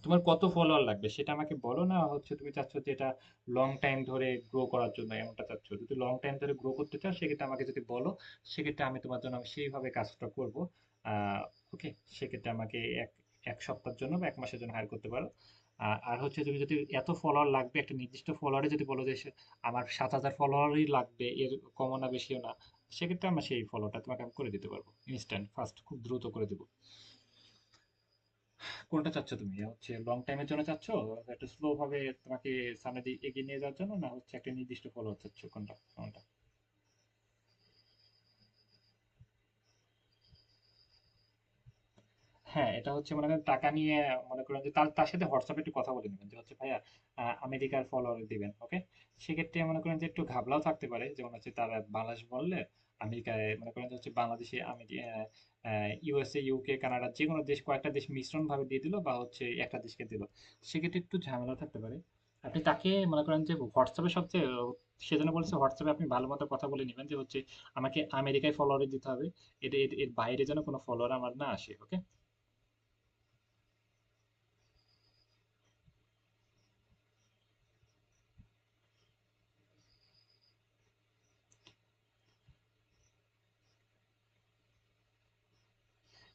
তোমার কত ফলোয়ার লাগবে সেটা আমাকে বলো, না হচ্ছে তুমি চাচ্ছ যে এটা লং টাইম ধরে গ্রো করার জন্য এমনটা চাচ্ছ। যদি লং টাইম ধরে গ্রো করতে চাও সেক্ষেত্রে আমাকে যদি বলো, সেক্ষেত্রে আমি তোমার জন্য আমি সেইভাবে কাজটা করব। আহ ওকে। সেক্ষেত্রে আমাকে এক এক সপ্তাহের জন্য বা 1 মাসের জন্য হায়ার করতে পারো। আর হচ্ছে তুমি যদি এত ফলোয়ার লাগবে, একটা নির্দিষ্ট ফলোয়ারে যদি বলো যে আমার 7,000 ফলোয়ারই লাগবে, এর কমও না বেশিও না, সেক্ষেত্রে আমরা সেই ফলোটা তোমাকে আমি করে দিতে পারবো, ইনস্ট্যান্ট ফাস্ট, খুব দ্রুত করে দেবো। কোনটা চাচ্ছ তুমি, হচ্ছে লং টাইমের জন্য চাচ্ছ, একটা স্লো ভাবে তোমাকে সামনে দিয়ে এগিয়ে নিয়ে যাওয়ার জন্য, না হচ্ছে একটা নির্দিষ্ট ফলো চাচ্ছ, কোনটা কোনটা? হ্যাঁ, এটা হচ্ছে মনে করেন টাকা নিয়ে, মনে করেন যে তার তার সাথে হোয়াটসঅ্যাপে একটু কথা বলে নেবেন যে হচ্ছে ভাইয়া আমেরিকার ফলোয়ার দিবেন। ওকে। সেক্ষেত্রে মনে করেন যে একটু ঘাবলাও থাকতে পারে, যেমন হচ্ছে তারা বাংলাদেশ বললে আমেরিকায়, মনে করেন যে হচ্ছে বাংলাদেশে ইউএসএ, ইউকে, কানাডা, যে কোনো দেশ, কয়েকটা দেশ মিশ্রণ ভাবে দিয়ে দিল, বা হচ্ছে একটা দেশকে দিল, সেক্ষেত্রে একটু ঝামেলা থাকতে পারে। আপনি তাকে মনে করেন যে হোয়াটসঅ্যাপে সবচেয়ে, সেজন্য বলছে হোয়াটসঅ্যাপে আপনি ভালো মতো কথা বলে নেবেন যে হচ্ছে আমাকে আমেরিকায় ফলোয়ার দিতে হবে, এর বাইরে যেন কোনো ফলোয়ার আমার না আসে। ওকে।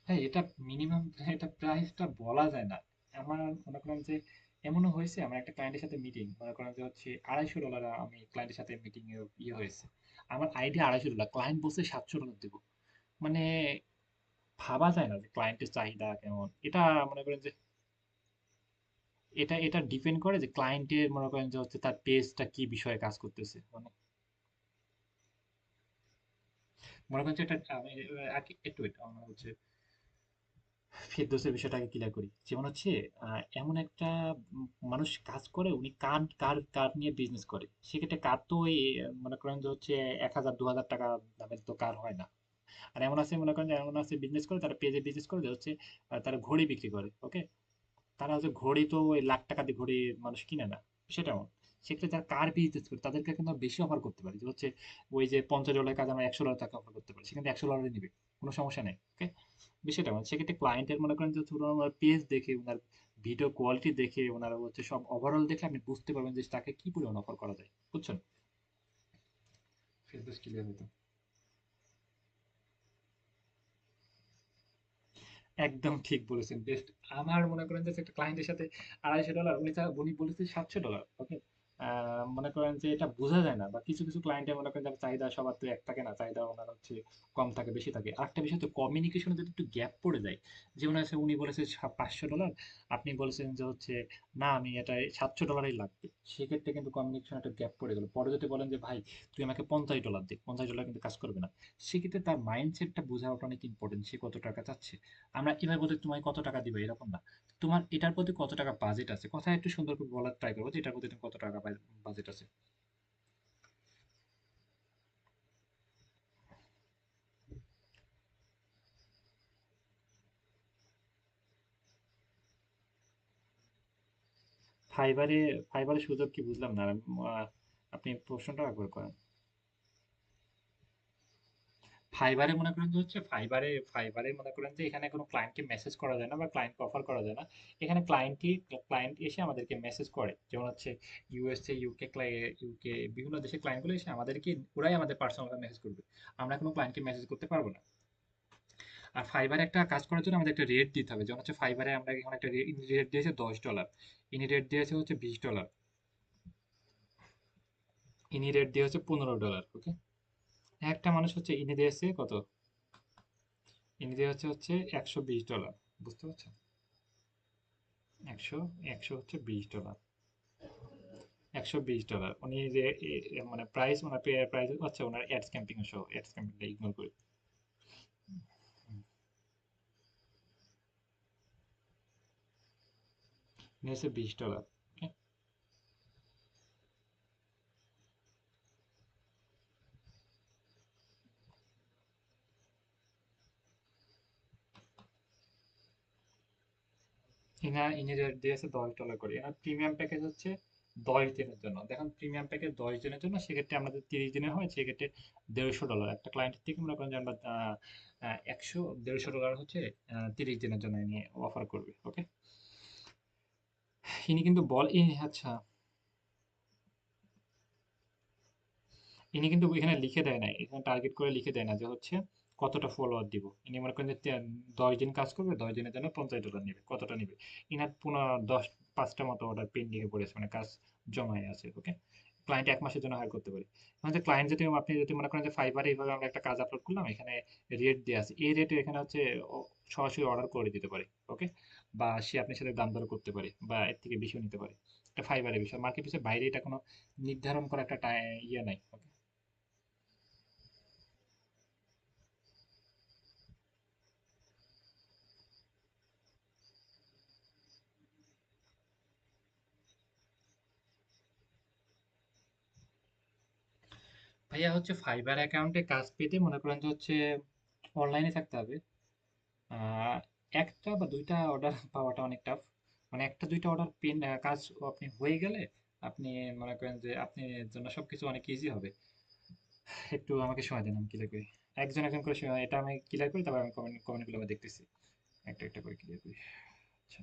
হ্যাঁ, এটা মিনিমাম, এটা প্রাইসটা বলা যায় না। আমার মনে করেন যে এমনও হয়েছে, আমার একটা ক্লায়েন্টের সাথে মিটিং, মনে করেন যে হচ্ছে $250, আমি ক্লায়েন্টের সাথে মিটিং এ ইয়ে হয়েছে, আমার আইডিয়া $250, ক্লায়েন্ট বলছে $700 দেবো। মানে ভাবা যায় না যে ক্লায়েন্টের চাহিদা কেমন এটা। মনে করেন যে এটা এটা ডিপেন্ড করে যে ক্লায়েন্টের, মনে করেন যে হচ্ছে তার টেস্টটা কি বিষয়ে কাজ করতেছে, মানে মনে করেন যে এটা একটু wait, আমার হচ্ছে ফেরদৌসের বিষয়টাকে ক্লিয়ার করি। যেমন হচ্ছে এমন একটা মানুষ কাজ করে, উনি কার কার কার নিয়ে বিজনেস করে, সেক্ষেত্রে কার তো ওই মনে করেন যে হচ্ছে 1,000 2,000 টাকা দামের তো কার হয় না। আর এমন আছে, মনে করেন যে এমন আছে বিজনেস করে, তারা পেজে বিজনেস করে যে হচ্ছে তারা ঘড়ি বিক্রি করে। ওকে। তারা হচ্ছে ঘড়ি তো ওই লাখ টাকা দিয়ে ঘড়ি মানুষ কিনে না, সেটা এমন। সেক্ষেত্রে যারা কার বিজনেস করে তাদেরকে কিন্তু আমরা বেশি অফার করতে পারি, যে হচ্ছে ওই যে $50 কাজ আমরা $100 অফার করতে পারি, সেখানে $100 নিবে, কোনো সমস্যা নেই। ওকে। বিষয়টা এমন। সেক্ষেত্রে ক্লায়েন্টের মনে করেন যে ধরুন ওনার পেজ দেখে, ওনার ভিডিও কোয়ালিটি দেখে, ওনার হচ্ছে সব ওভারঅল দেখে আপনি বুঝতে পারবেন যে তাকে কি পরিমাণ অফার করা যায়, বুঝছেন? ফেসবুক ক্লিয়ার হতো। একদম ঠিক বলেছেন, বেস্ট। আমার মনে করেন যে একটা ক্লায়েন্টের সাথে $250, উনি বলেছে $700। ওকে। মনে করেন যে এটা বোঝা যায় না, বা কিছু কিছু ক্লায়েন্টের মনে করেন যে চাহিদা সবার তো এক থাকে না, চাহিদা ওনার হচ্ছে কম থাকে বেশি থাকে। আরেকটা বিষয় তো কমিউনিকেশনে যদি একটু গ্যাপ পড়ে যায়, যেমন আছে উনি বলেছে $500, আপনি বলেছেন যে হচ্ছে না আমি এটা $700 লাগবে, সেক্ষেত্রে কিন্তু কমিউনিকেশন একটা গ্যাপ পড়ে গেল। পরে যদি বলেন যে ভাই তুই আমাকে $50 দে, $50 কিন্তু কাজ করবে না। সেক্ষেত্রে তার মাইন্ডসেটটা বোঝাটা অনেক ইম্পর্টেন্ট, সে কত টাকা চাচ্ছে। আমরা এভাবে বলি তোমায় কত টাকা দিবে, এরকম না। তোমার এটার প্রতি কত টাকা বাজেট আছে, কথা একটু সুন্দর করে বলার ট্রাই করবো যে এটার প্রতি তুমি কত টাকা বাজেট আছে। ফাইবারে, ফাইবারের সুযোগ কি বুঝলাম না। আপনি প্রশ্নটা একবার করেন। ফাইবারে মনে করেন যে হচ্ছে ফাইবারে মনে করেন যে এখানে কোনো ক্লায়েন্টকে মেসেজ করা যায় না, বা ক্লায়েন্টকে অফার করা যায় না। এখানে ক্লায়েন্ট এসে আমাদেরকে মেসেজ করে, যেমন হচ্ছে ইউএসএ, ইউকে, বিভিন্ন দেশের ক্লায়েন্টগুলো এসে আমাদেরকে, ওরাই আমাদের পার্সোনাল মেসেজ করবে। আমরা কোনো ক্লায়েন্টকে মেসেজ করতে পারবো না। আর ফাইবারে একটা কাজ করার জন্য আমাদের একটা রেট দিতে হবে, যেমন হচ্ছে ফাইবারে আমরা এখন একটা রেট দিয়েছে $10, ইনি রেট দিয়েছে হচ্ছে $20, ইনি রেট দিয়ে হচ্ছে $15। ওকে, একটা মানুষ হচ্ছে ইনি দিয়েছে কত, ইনি দিয়ে হচ্ছে $120, বুঝতে পারছো? একশো একশো হচ্ছে $20, $120 উনি যে মানে প্রাইস, ওনার প্রাইস হচ্ছে ওনার অ্যাডস ক্যাম্পিং সহ, অ্যাডস ক্যাম্পিংটা ইগনোর করে। নিয়েছে $20। ওকে, ইনি রেট দিয়েছে $10 করে। এনার প্রিমিয়াম প্যাকেজ হচ্ছে 10 দিনের জন্য। দেখুন প্রিমিয়াম প্যাকেজ 10 দিনের জন্য, সেক্ষেত্রে আমাদের 30 দিনের হয়, সেক্ষেত্রে $150। একটা ক্লায়েন্টের থেকে মনে করেন যে আমরা 100-150 ডলার হচ্ছে 30 দিনের জন্য ইনি অফার করবে। ওকে, ইনি কিন্তু আচ্ছা, ইনি কিন্তু এখানে লিখে দেয় না, এখানে টার্গেট করে লিখে দেয় না যে হচ্ছে কতটা ফলোয়ার দিব। ইনি মনে করেন যে 10 দিন কাজ করবে, 10 দিনের জন্য $50 নেবে, কতটা নেবে। ইনার 5টা মতো অর্ডার পেন্ডিং এ পড়েছে, মানে কাজ জমায় আছে। ওকে, ক্লায়েন্ট 1 মাসের জন্য হায়ার করতে পারে। আমাদের ক্লায়েন্ট যদি, আপনি যদি মনে করেন যে ফাইবারে এইভাবে আমরা একটা কাজ আপলোড করলাম, এখানে রেট দেওয়া আছে, এই রেটে এখানে হচ্ছে সরাসরি অর্ডার করে দিতে পারে। ওকে, বা সে আপনার সাথে দাম দর করতে পারে, বা এর থেকে বেশিও নিতে পারে। এটা ফাইবারের বিষয়, মার্কেট প্লেসের বাইরে এটা কোনো নির্ধারণ করা একটা ইয়ে নাই। ওকে, ভাইয়া হচ্ছে ফাইবার অ্যাকাউন্টে কাজ পেতে মনে করেন যে হচ্ছে অনলাইনে থাকতে হবে। আহ, একটা বা দুইটা অর্ডার পাওয়াটা অনেক টাফ, মানে একটা দুইটা অর্ডার কাজ আপনি হয়ে গেলে আপনি মনে করেন যে আপনি জন্য সবকিছু অনেক ইজি হবে। একটু আমাকে সময় দিন, আমি ক্লিয়ার করি। একজন একজন করে এটা আমি ক্লিয়ার করি, তারপর আমি কমেন্টগুলো আমি দেখতেছি, একটা একটা করে ক্লিয়ার করি। আচ্ছা,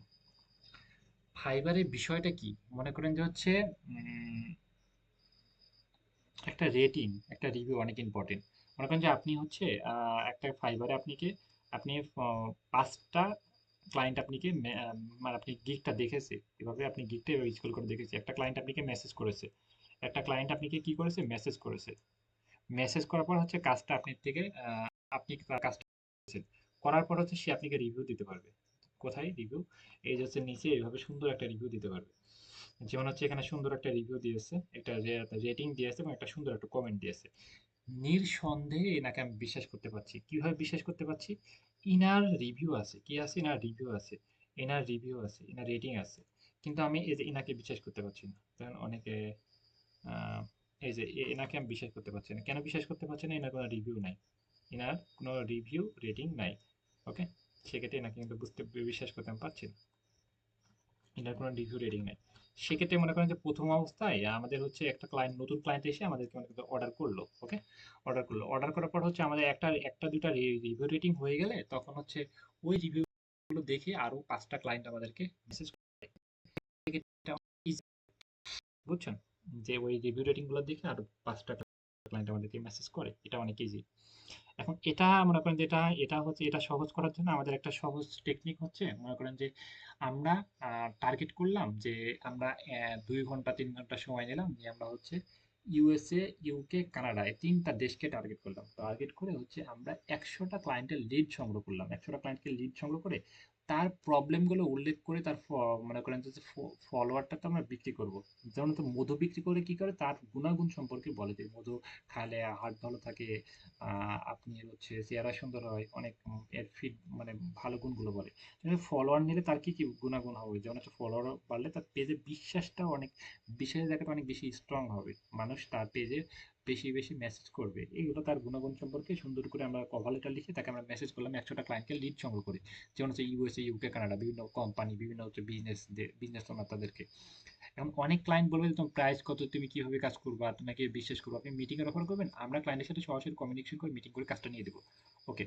ফাইবারের বিষয়টা কি, মনে করেন যে হচ্ছে একটা রেটিং, একটা রিভিউ অনেক ইম্পর্টেন্ট। মনে করেন যে আপনি হচ্ছে একটা ফাইবারে আপনি 5টা ক্লায়েন্ট আপনাকে মানে আপনি গিগটা দেখেছে, এভাবে আপনি গিগটা এভাবে স্ক্রল করে দেখেছে, একটা ক্লায়েন্ট আপনাকে মেসেজ করেছে, একটা ক্লায়েন্ট আপনাকে কি করেছে, মেসেজ করেছে। মেসেজ করার পর হচ্ছে কাজটা আপনার থেকে আপনি তার কাজটা করেছেন। করার পর হচ্ছে সে আপনাকে রিভিউ দিতে পারবে। কোথায় রিভিউ, এই যে হচ্ছে নিচে এইভাবে সুন্দর একটা রিভিউ দিতে পারবে। যেমন হচ্ছে এখানে সুন্দর একটা রিভিউ দিয়েছে, একটা রেটিং দিয়েছে, এবং একটা সুন্দর একটা কমেন্ট দিয়েছে। নিঃসন্দেহে এনাকে আমি বিশ্বাস করতে পারছি। কিভাবে বিশ্বাস করতে পারছি, ইনার রিভিউ আছে, কি আছে, ইনার রিভিউ আছে, এনার রিভিউ আছে, এনার রেটিং আছে, কিন্তু আমি এই যে ইনাকে বিশ্বাস করতে পারছি না। কারণ অনেকে আহ, এই যে এনাকে আমি বিশ্বাস করতে পারছি না। কেন বিশ্বাস করতে পারছি না, এনার কোনো রিভিউ নাই, এনার কোনো রিভিউ রেটিং নাই। ওকে, সেক্ষেত্রে এনাকে কিন্তু বিশ্বাস করতে আমি পারছি না, এটার কোনো রিভিউ রেটিং নেই। সেক্ষেত্রে মনে করেন যে প্রথম অবস্থায় আমাদের হচ্ছে একটা ক্লায়েন্ট, নতুন ক্লায়েন্ট এসে আমাদেরকে মনে করেন অর্ডার করলো। ওকে, অর্ডার করার পর হচ্ছে আমাদের একটা একটা দুইটা রিভিউ রেটিং হয়ে গেলে, তখন হচ্ছে ওই রিভিউ গুলো দেখে আরো 5টা ক্লায়েন্ট আমাদেরকে মেসেজ করে। বুঝছেন, যে ওই রিভিউ রেটিং গুলো দেখে আরো 5টা ক্লায়েন্ট আমাদেরকে মেসেজ করে, এটা অনেক ইজি। এখন এটা মনে করেন যে এটা হচ্ছে, এটা সহজ করার জন্য আমাদের একটা সহজ টেকনিক হচ্ছে, মনে করেন যে আমরা টার্গেট করলাম যে আমরা 2 ঘন্টা 3 ঘন্টা সময় নিলাম, যে আমরা হচ্ছে ইউএসএ, ইউকে, কানাডা, এই 3টা দেশকে টার্গেট করলাম। টার্গেট করে হচ্ছে আমরা 100টা ক্লায়েন্টের লিড সংগ্রহ করলাম, 100টা ক্লায়েন্টকে লিড সংগ্রহ করে তার প্রবলেমগুলো উল্লেখ করে তার মনে করেন যে ফলোয়ারটা তো আমরা বিক্রি করব। যেমন তো মধু বিক্রি করে কি করে, তার গুণাগুণ সম্পর্কে বলে যে মধু খাইলে হার্ট ভালো থাকে, আপনি হচ্ছে চেহারা সুন্দর হয় অনেক, এর ফিট মানে ভালো গুণগুলো বলে। ফলোয়ার নিলে তার কি কি গুণাগুণ হবে, যেমন হচ্ছে ফলোয়ার বাড়লে তার পেজে বিশ্বাসটাও অনেক, বিশ্বাসের জায়গাটা অনেক বেশি স্ট্রং হবে, মানুষ তার পেজে বেশি বেশি মেসেজ করবে। এগুলো তার গুণাগুণ সম্পর্কে সুন্দর করে আমরা কভার লেটার লিখে তাকে আমরা মেসেজ করলাম, 100টা ক্লায়েন্টকে লিড সংগ্রহ করে। যেমন হচ্ছে ইউএসএ, ইউকে, কানাডা, বিভিন্ন কোম্পানি, বিভিন্ন হচ্ছে বিজনেস ওনার তাদেরকে। এখন অনেক ক্লায়েন্ট বলবে যে তোমার প্রাইস কত, তুমি কিভাবে কাজ করবা, তোমাকে বিশ্বাস করবো। আপনি মিটিং এর অফার করবেন, আমরা ক্লায়েন্টের সাথে সরাসরি কমিউনিকেশন করে মিটিং করে কাজটা নিয়ে দেবো। ওকে,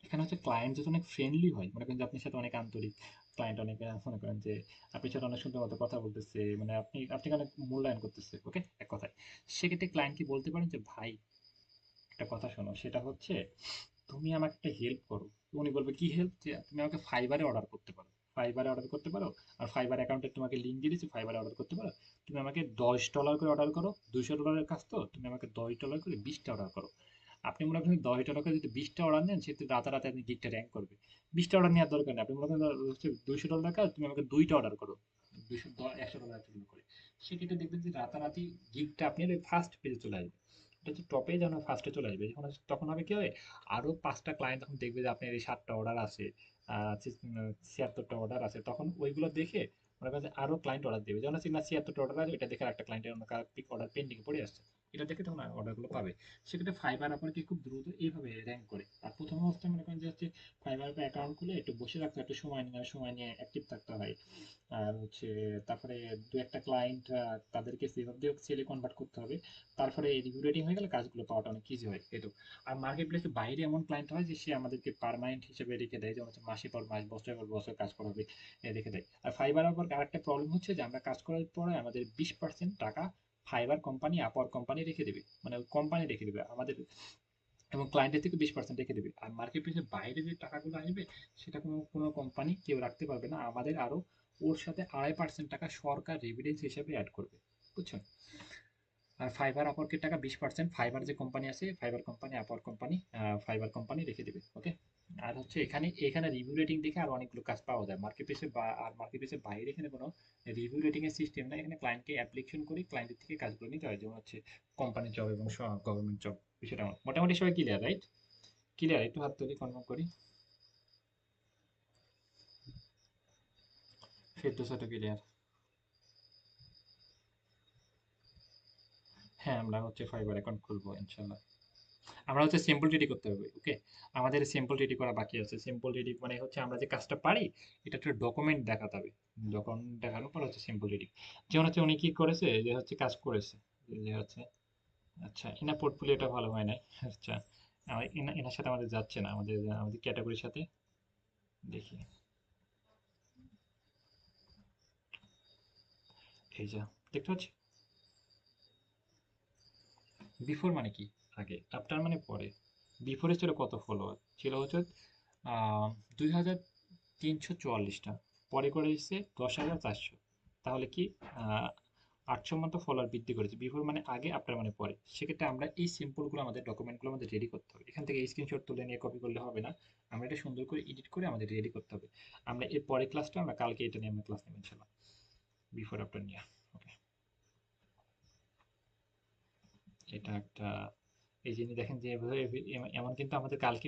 এখানে হচ্ছে ক্লায়েন্ট যদি অনেক ফ্রেন্ডলি হয়, মনে করেন যে আপনার সাথে অনেক আন্তরিক, ক্লায়েন্ট অনেক মনে করেন যে আপনার সাথে অনেক সুন্দর মতো কথা বলতেছে, মানে আপনাকে অনেক মূল্যায়ন করতেছে। ওকে, এক কথায় সেক্ষেত্রে ক্লায়েন্ট কি বলতে পারেন যে ভাই একটা কথা শোনো, সেটা হচ্ছে তুমি আমাকে একটা হেল্প করো। উনি বলবে কি হেল্প, যে তুমি আমাকে ফাইবারে অর্ডার করতে পারো, ফাইবারে অর্ডার করতে পারো। আর ফাইবার অ্যাকাউন্টে তোমাকে লিঙ্ক দিয়ে দিচ্ছি, ফাইবারে অর্ডার করতে পারো। তুমি আমাকে $10 করে অর্ডার করো, $200 কাজ তো, তুমি আমাকে $10 করে 20টা অর্ডার করো। আপনি মনে করেন $10 করে যদি 20টা অর্ডার নেন, সেক্ষেত্রে রাতারাতি আপনি গিগটা র্যাঙ্ক করবে। 20টা অর্ডার নেওয়ার দরকার নেই। আপনি মনে করেন হচ্ছে $200 কাজ, তুমি আমাকে 2টা অর্ডার করো, 100 $100 করে। সেক্ষেত্রে দেখবেন যে রাতারাতি গিগটা আপনি ওই ফার্স্ট পেজে চলে আসবে। এটা হচ্ছে টপে যখন ফার্স্টে চলে আসবে, যখন তখন হবে কি হয়, আরো 5টা ক্লায়েন্ট তখন দেখবে যে আপনার এই 7টা অর্ডার আছে, 76টা অর্ডার আছে, তখন ওইগুলো দেখে মনে করেন যে আরো ক্লায়েন্ট অর্ডার দেবে। যখন হচ্ছে না 76টা অর্ডার আছে, এটা দেখে একটা ক্লায়েন্টের অন্য পিক অর্ডার পেন্ডিং পড়ে আসছে, এটা দেখে তখন অর্ডারগুলো পাবে। সেক্ষেত্রে ফাইবার আপনাকে খুব দ্রুত এইভাবে র্যাঙ্ক করে। আর প্রথম অবস্থায় মনে করেন যে হচ্ছে ফাইবার অ্যাকাউন্ট খুলে একটু বসে রাখতে হয়, একটু সময় নিয়ে অ্যাক্টিভ থাকতে হয়। আর হচ্ছে তারপরে দু একটা ক্লায়েন্ট তাদেরকে সেভাবে সেলে কনভার্ট করতে হবে। তারপরে রিভিউ রেটিং হয়ে গেলে কাজগুলো পাওয়াটা অনেক ইজি হয় এটুকু। আর মার্কেট প্লেসে বাইরে এমন ক্লায়েন্ট হয় যে সে আমাদেরকে পার্মানেন্ট হিসেবে রেখে দেয়, যেমন হচ্ছে মাসে পর মাস, বছরের পর বছর কাজ করাবে, রেখে দেয়। আর ফাইবার আবার আরেকটা প্রবলেম হচ্ছে যে আমরা কাজ করার পরে আমাদের 20% টাকা ফাইবার কোম্পানি, আপওয়ার্ক কোম্পানি রেখে দেবে, মানে ওই কোম্পানি রেখে দেবে আমাদের, এবং ক্লায়েন্টের থেকে 20% রেখে দেবে। আর মার্কেট প্লেসের বাইরে যে টাকাগুলো আসবে, সেটা কোনো কোনো কোম্পানি কেউ রাখতে পারবে না, আমাদের আরো ওর সাথে 2.5% টাকা সরকার রেভিডেন্স হিসেবে অ্যাড করবে, বুঝছেন? আর ফাইবার আপওয়ার্কের টাকা 20% ফাইবার যে কোম্পানি আছে, fibre company, Upwork company, fibre company রেখে দেবে, ওকে? আর হচ্ছে এখানে এখানে রিভিউ রেটিং দেখে আর অনেকগুলো কাজ পাওয়া যায় মার্কেট প্লেসে। আর মার্কেট প্লেসের বাইরে এখানে কোনো রিভিউ রেটিং এর সিস্টেম না, এখানে ক্লায়েন্টকে অ্যাপ্লিকেশন করে ক্লায়েন্টের থেকে কাজগুলো নিতে হয়, যেমন হচ্ছে কোম্পানি জব এবং গভর্নমেন্ট জব। বিষয়টা মোটামুটি সবাই ক্লিয়ার, রাইট? ক্লিয়ার, একটু হাত তুলি কনফার্ম করি। ফেরদৌস ক্লিয়ার? হ্যাঁ, আমরা হচ্ছে ফাইবার অ্যাকাউন্ট খুলবো ইনশাল্লাহ। আমরা হচ্ছে সিম্পল রেডি করতে হবে, ওকে? আমাদের সিম্পল রেডি করা বাকি আছে। সিম্পল রেডি মানে হচ্ছে আমরা যে কাজটা পারি, এটা একটা ডকুমেন্ট দেখাতে হবে। ডকুমেন্ট দেখানোর পর হচ্ছে সিম্পল রেডি। যেমন হচ্ছে উনি কি করেছে, যে হচ্ছে কাজ করেছে, যে হচ্ছে, আচ্ছা এনার পোর্টফোলিওটা ভালো হয় নাই। আচ্ছা, এনার সাথে আমাদের যাচ্ছে না, আমাদের আমাদের ক্যাটাগরির সাথে। দেখি, এই যা দেখতে পাচ্ছি। বিফোর মানে কি? আগে। আফটার মানে পরে। বিফোরে ছিল কত ফলোয়ার ছিল হচ্ছে, 2344টা। পরে করে দিচ্ছে 10,400। তাহলে কি, 800 মতো ফলোয়ার বৃদ্ধি করেছে। বিফোর মানে আগে, আফটার মানে পরে। সেক্ষেত্রে আমরা এই সিম্পলগুলো, আমাদের ডকুমেন্টগুলো আমাদের রেডি করতে হবে। এখান থেকে স্ক্রিনশট তুলে নিয়ে কপি করলে হবে না, আমরা এটা সুন্দর করে এডিট করে আমাদের রেডি করতে হবে। আমরা এর পরের ক্লাসটা, আমরা কালকে এটা নিয়ে আমরা ক্লাস নেব ইনশাল্লাহ, বিফোর আফটার নিয়ে। ওকে, এটা একটা, এই জিনিস দেখেন যে এমন কিন্তু আমাদের কালকে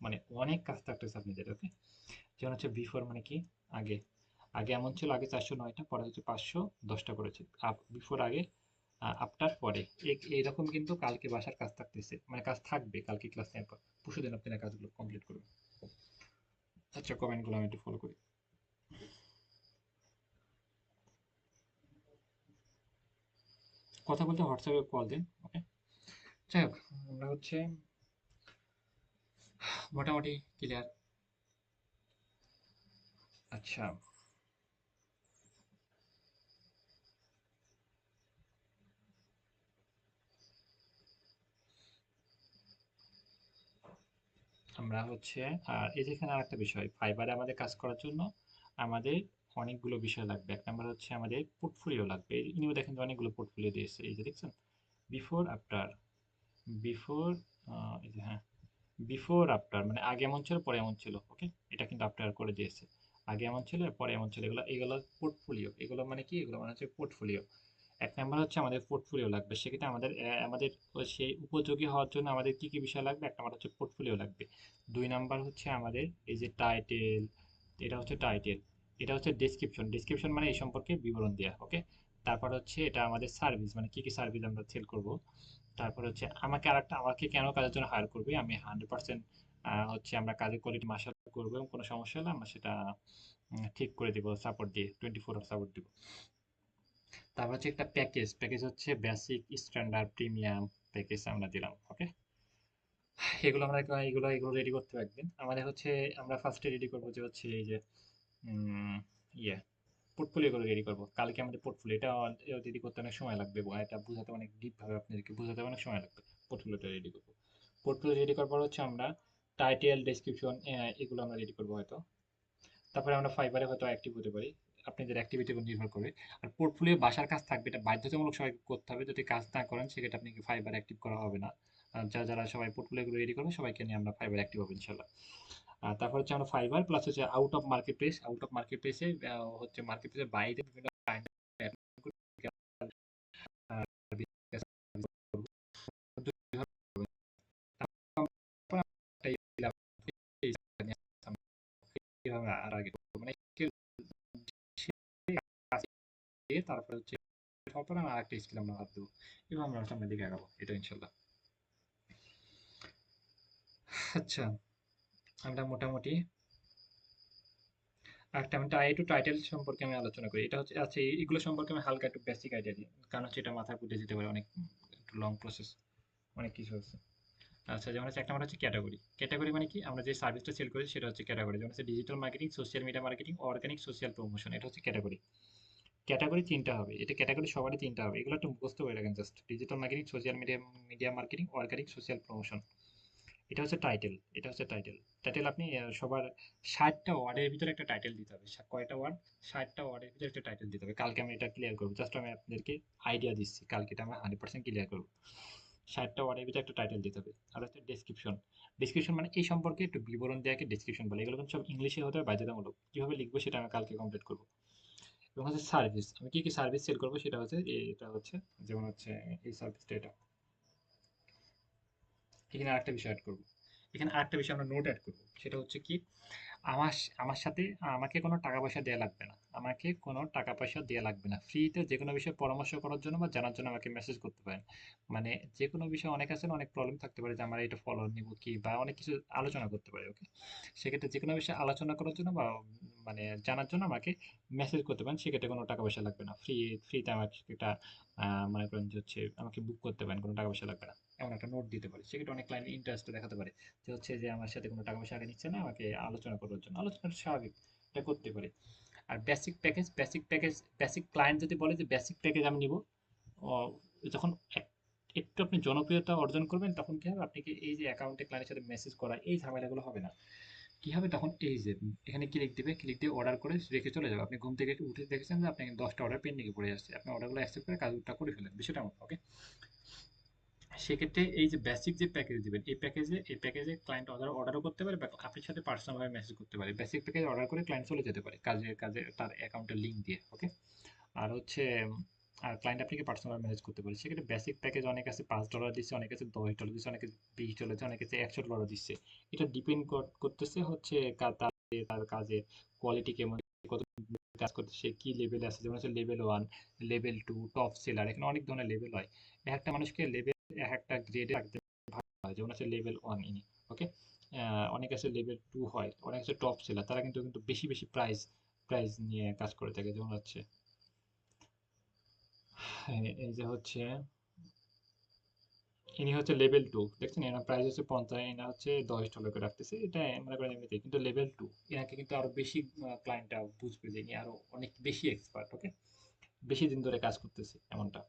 মানে অনেক কাজ থাকতেছে আপনাদের, ওকে? যেমন হচ্ছে বিফোর মানে কি, আগে। আগে এমন ছিল, আগে 409টা, পরে হচ্ছে 510টা করেছে। বিফোর আগে, আফটার পরে। এইরকম কিন্তু কালকে বাসার কাজ থাকতেছে, মানে কাজ থাকবে কালকে ক্লাস নেওয়ার পর। পরশুদিন আপনারা কাজগুলো কমপ্লিট করবেন। আচ্ছা, কমেন্টগুলো আমি একটু ফলো করি। কথা বলতে হোয়াটসঅ্যাপে কল দিন, ওকে? যাই হোক, আমরা হচ্ছে মোটামুটি ক্লিয়ার। আচ্ছা, আমরা হচ্ছে, আর এই যেখানে আরেকটা বিষয়, ফাইবারে আমাদের কাজ করার জন্য আমাদের অনেকগুলো বিষয় লাগবে। এক নাম্বার হচ্ছে আমাদের পোর্টফোলিও লাগবে। ইনিও দেখেন যে অনেকগুলো পোর্টফোলিও দিয়েছে, এই যে দেখছেন, বিফোর আফটার। বিফোর, এই যে হ্যাঁ, বিফোর আফটার মানে আগে এমন ছিল, পরে এমন ছিল, ওকে? এটা কিন্তু আফটার করে দিয়েছে। আগে এমন ছিল, পরে এমন ছিল, এগুলো এগুলো পোর্টফোলিও। এগুলো মানে কি, এগুলো মানে হচ্ছে পোর্টফোলিও। এক নাম্বার হচ্ছে আমাদের পোর্টফোলিও লাগবে। সেক্ষেত্রে আমাদের আমাদের সেই উপযোগী হওয়ার জন্য আমাদের কি কি বিষয় লাগবে, এক নাম্বার হচ্ছে পোর্টফোলিও লাগবে। দুই নাম্বার হচ্ছে আমাদের এই যে টাইটেল, এটা হচ্ছে টাইটেল। এটা হচ্ছে ডেসক্রিপশন, ডেসক্রিপশন মানে এই সম্পর্কে বিবরণ দেওয়া, ওকে? তারপর হচ্ছে এটা আমাদের সার্ভিস, মানে কি কি সার্ভিস আমরা সেল করব। তারপর হচ্ছে আমাকে আরেকটা, আমাকে কেন কাজের জন্য হায়ার করবে, আমি 100% হচ্ছে আমরা কাজের কোয়ালিটি মার্শাল করবো, এবং কোনো সমস্যা হলে আমরা সেটা ঠিক করে দিব, সাপোর্ট দিয়ে 24 আওয়ার সাপোর্ট দিব। তারপর হচ্ছে একটা প্যাকেজ, প্যাকেজ হচ্ছে বেসিক, স্ট্যান্ডার্ড, প্রিমিয়াম প্যাকেজ আমরা দিলাম, ওকে? এগুলো আমরা, এগুলো এগুলো রেডি করতে হবে একদিন। আমাদের হচ্ছে, আমরা ফার্স্টে রেডি করবো যে হচ্ছে এই যে উম, ইয়ে পোর্টফোলিও করে রেডি করবো কালকে। আমাদের পোর্টফোলিও এটা রেডি করতে অনেক সময় লাগবে, এবং এটা বোঝাতে অনেক ডিপ ভাবে আপনাদেরকে বোঝাতে অনেক সময় লাগবে। পোর্টফোলিওটা রেডি করবো। পোর্টফোলিও রেডি করার পর হচ্ছে আমরা টাইটেল, ডেসক্রিপশন এগুলো আমরা রেডি করবো হয়তো। তারপরে আমরা ফাইবারে হয়তো অ্যাক্টিভ হতে পারি, আপনাদের অ্যাক্টিভিটির উপর নির্ভর করে। আর পোর্টফোলিও বাসার কাজ থাকবে, এটা বাধ্যতামূলক সবাই করতে হবে। যদি কাজ না করেন সেক্ষেত্রে আপনাকে ফাইবার অ্যাক্টিভ করা হবে না। যারা সবাই পোর্টফোলিওগুলো রেডি করবে সবাইকে নিয়ে আমরা ফাইবার অ্যাক্টিভ হবে ইনশাল্লাহ। আর তারপর হচ্ছে আমরা ফাইবার প্লাস হচ্ছে out of market place. Out of market প্লেসে হচ্ছে মার্কেট প্লেসের বাইরে বিভিন্ন client আহ, business করবো। তারপর আমরা এইভাবে আর আগে করবো। মানে তারপরে হচ্ছে হওয়ার পর আমরা আরেকটা স্কিল আমরা হাত দেবো। এভাবে আমরা সামনের দিকে আগাবো এটা ইনশাল্লাহ। আচ্ছা, আমরা মোটামুটি একটা আমি টু টাইটেল সম্পর্কে আমি আলোচনা করি। এটা হচ্ছে আচ্ছা, এগুলো সম্পর্কে আমি হালকা একটু বেসিক আইডিয়া দিই, কারণ হচ্ছে এটা মাথায় পুঁতে যেতে পারে অনেক, একটু লং প্রসেস, অনেক কিছু আছে। আচ্ছা, যেমন হচ্ছে একটা আমার হচ্ছে ক্যাটাগরি। ক্যাটাগরি মানে কি, আমরা যে সার্ভিসটা সেল করি সেটা হচ্ছে ক্যাটাগরি। যেমন হচ্ছে digital marketing, social media marketing, organic social promotion, এটা হচ্ছে ক্যাটাগরি। ক্যাটাগরি তিনটা হবে, এটা ক্যাটাগরি সবারই তিনটা হবে, এগুলো একটু মুখস্থ করে রাখেন just. Digital marketing, social media media marketing, organic social promotion. এটা হচ্ছে টাইটেল, এটা হচ্ছে টাইটেল। টাইটেল আপনি সবার 60টা ওয়ার্ডের ভিতরে একটা টাইটেল দিতে হবে। কয়টা ওয়ার্ড? 60টা ওয়ার্ডের ভিতরে একটা টাইটেল দিতে হবে। কালকে আমি এটা ক্লিয়ার করবো, জাস্ট আমি আপনাদেরকে আইডিয়া দিচ্ছি, কালকে এটা আমরা 100% ক্লিয়ার করবো। 60টা ওয়ার্ডের ভিতরে একটা টাইটেল দিতে হবে। আর হচ্ছে ডেসক্রিপশন। ডেসক্রিপশন মানে এই সম্পর্কে একটু বিবরণ দেওয়াকে ডেসক্রিপশন বলে। এগুলো কিন্তু সব ইংলিশে হতে হবে, বাধ্যতামূলক। কিভাবে লিখবো সেটা আমি কালকে কমপ্লিট করবো। এবং হচ্ছে সার্ভিস, আমি কি কি সার্ভিস সেল করবো সেটা হচ্ছে এটা হচ্ছে, যেমন হচ্ছে এই সার্ভিসটা এটা। এখানে আরেকটা বিষয় অ্যাড করবো, এখানে আরেকটা বিষয় আমরা নোট অ্যাড করবো, সেটা হচ্ছে কি, আমার আমার সাথে আমাকে কোনো টাকা পয়সা দেওয়া লাগবে না, আমাকে কোনো টাকা পয়সা দেওয়া লাগবে না। ফ্রিতে যে কোনো বিষয়ে পরামর্শ করার জন্য বা জানার জন্য আমাকে মেসেজ করতে পারেন। মানে যে কোনো বিষয়ে অনেক আছে না, অনেক প্রবলেম থাকতে পারে যে আমার এটা ফলো নিব কি, বা অনেক কিছু আলোচনা করতে পারে। ওকে, সেক্ষেত্রে যে কোনো বিষয়ে আলোচনা করার জন্য বা মানে জানার জন্য আমাকে মেসেজ করতে পারেন। সেক্ষেত্রে কোনো টাকা পয়সা লাগবে না। ফ্রিতে আমাকে একটা মনে করেন যে হচ্ছে আমাকে বুক করতে পারেন, কোনো টাকা পয়সা লাগবে না। এমন একটা নোট দিতে পারে, সেক্ষেত্রে অনেক ক্লায়েন্ট ইন্টারেস্ট দেখাতে পারে যে হচ্ছে যে আমার সাথে কোনো টাকা পয়সা আগে নিচ্ছে না, আমাকে আলোচনা করার জন্য। আলোচনাটা স্বাভাবিক, এটা করতে পারে। আর বেসিক প্যাকেজ, বেসিক ক্লায়েন্ট যদি বলে যে বেসিক প্যাকেজ আমি নিব, যখন একটু আপনি জনপ্রিয়তা অর্জন করবেন তখন কি হবে, আপনি কি এই যে অ্যাকাউন্টে ক্লায়েন্টের সাথে মেসেজ করা এই ঝামেলাগুলো হবে না। কি হবে তখন, এই যে এখানে ক্লিক দিবে, ক্লিক দিয়ে অর্ডার করে রেখে চলে যাবে। আপনি ঘুম থেকে উঠে দেখেছেন যে আপনি 10টা অর্ডার পেন্ডিংয়ে পড়ে আসছে, আপনি অর্ডারগুলো অ্যাকসেপ্ট করে কাজটা করে ফেলেন, বিষয়টা এমন। ওকে, সেক্ষেত্রে এই যে বেসিক যে প্যাকেজ দিবেন, এই প্যাকেজে ক্লায়েন্ট অর্ডারও করতে পারে বা আপনার সাথে পার্সোনাল ভাবে মেসেজ করতে পারে। বেসিক প্যাকেজ অর্ডার করে ক্লায়েন্ট চলে যেতে পারে কাজে কাজে তার অ্যাকাউন্টের লিঙ্ক দিয়ে। ওকে, আর হচ্ছে আর ক্লায়েন্ট আপনাকে পার্সোনাল মেসেজ করতে পারে। সেক্ষেত্রে বেসিক প্যাকেজ অনেক আছে $5 দিচ্ছে, অনেক আছে $10 দিচ্ছে, অনেক আছে $20 দিচ্ছে, অনেক আছে $100 দিচ্ছে। এটা ডিপেন্ড করতেছে হচ্ছে তার কাজের কোয়ালিটি কেমন, কত কাজ করতে, সে কি লেভেলে আছে। যেমন হচ্ছে লেভেল 1, লেভেল 2, টপ সেলার, এখানে অনেক ধরনের লেভেল হয়। একটা মানুষকে লেভেল একটা গ্রেডে রাখতে হয়, যেমন আছে লেভেল 1 ইনি। ওকে, অনেক আছে লেভেল 2 হয়, অনেক আছে টপ সেলার, তারা কিন্তু কিন্তু বেশি বেশি প্রাইস প্রাইস নিয়ে কাজ করে থাকে। যেমন হচ্ছে এই যে হচ্ছে ইনি হচ্ছে লেভেল 2, দেখছেন এনার প্রাইস হচ্ছে 50, এনা হচ্ছে $10 করে রাখতেছে। এটা মনে করেন এমনিতে, কিন্তু লেভেল 2 এনাকে কিন্তু আরো বেশি ক্লায়েন্টটা বুঝবে যে ইনি আরো অনেক বেশি এক্সপার্ট। ওকে, বেশি দিন ধরে কাজ করতেছে এমনটা।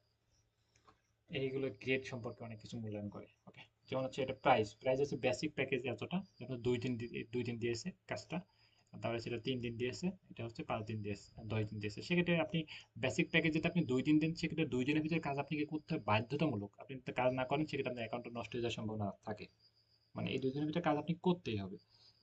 এইগুলো গ্রেড সম্পর্কে অনেক কিছু মূল্যায়ন করে। ওকে, যেমন হচ্ছে এটা প্রাইস, হচ্ছে বেসিক প্যাকেজ এতটা, যেমন 2 দিন দিয়েছে কাজটা, তাহলে সেটা 3 দিন দিয়েছে, এটা হচ্ছে 5 দিন দিয়েছে, 10 দিন দিয়েছে। সেক্ষেত্রে আপনি বেসিক প্যাকেজ যদি আপনি 2 দিন দেন, সেক্ষেত্রে 2 দিনের ভিতরে কাজ আপনাকে করতে হবে বাধ্যতামূলক। আপনি যদি কাজ না করেন সেক্ষেত্রে আপনার অ্যাকাউন্টটা নষ্ট হয়ে যাওয়ার সম্ভাবনা থাকে। মানে এই 2 দিনের ভিতরে কাজ আপনি করতেই হবে।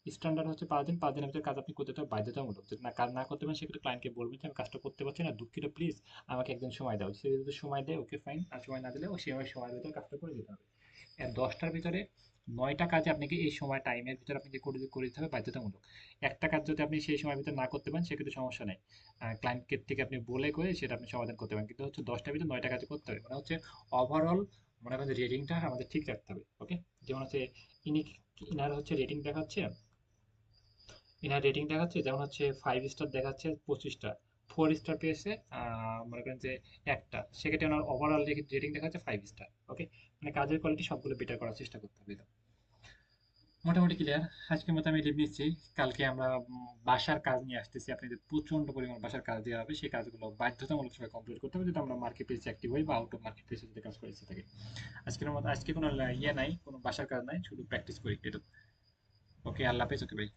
স্ট্যান্ডার্ড হচ্ছে 5 দিন, 5 দিনের ভিতরে কাজ আপনি করতে হবে বাধ্যতামূলক। যদি না কাজ না করতে পারেন সেক্ষেত্রে ক্লায়েন্টকে বলবেন যে আমি কাজটা করতে পারছি না, দুঃখিত, প্লিজ আমাকে একদিন সময় দাও। সে যদি সময় দেয় ওকে ফাইন, আর সময় না দিলে ও সেই সময়ের ভিতরে কাজটা করে দিতে হবে। আর 10টার ভিতরে 9টা কাজে আপনাকে এই সময় টাইমের ভিতরে আপনাকে করে দিতে হবে বাধ্যতামূলক। একটা কাজ যদি আপনি সেই সময়ের ভিতরে না করতে পারেন সেক্ষেত্রে সমস্যা নেই, ক্লায়েন্টকে থেকে আপনি বলে করে সেটা আপনি সমাধান করতে পারেন, কিন্তু হচ্ছে 10টার ভিতরে 9টা কাজ করতে হবে। মানে হচ্ছে ওভারঅল মনে করেন রেটিংটা আমাদের ঠিক রাখতে হবে। ওকে, যেমন হচ্ছে ইনি ইনার হচ্ছে রেটিং দেখাচ্ছে, যেমন হচ্ছে 5 স্টার দেখাচ্ছে 25টা, 4 স্টার পেয়েছে মনে করেন যে একটা, সেক্ষেত্রে ওনার ওভারঅল রেটিং দেখাচ্ছে 5 স্টার। ওকে, মানে কাজের কোয়ালিটি সবগুলো বেটার করার চেষ্টা করতে হবে। মোটামুটি ক্লিয়ার। আজকের মতো আমি লিভ নিচ্ছি। কালকে আমরা বাসার কাজ নিয়ে আসতেছি, আপনাদের প্রচন্ড পরিমাণ বাসার কাজ দেওয়া হবে, সেই কাজগুলো বাধ্যতামূলক সবাই কমপ্লিট করতে হবে যদি আমরা মার্কেট প্লেসে অ্যাক্টিভ হই বা আউট অফ মার্কেট প্লেসে যদি কাজ করে থাকি। আজকের মতো আজকে কোনো ইয়ে নাই, কোনো বাসার কাজ নাই, শুধু প্র্যাকটিস করি এটা। ওকে, আল্লাহ হাফেজ। ওকে ভাই।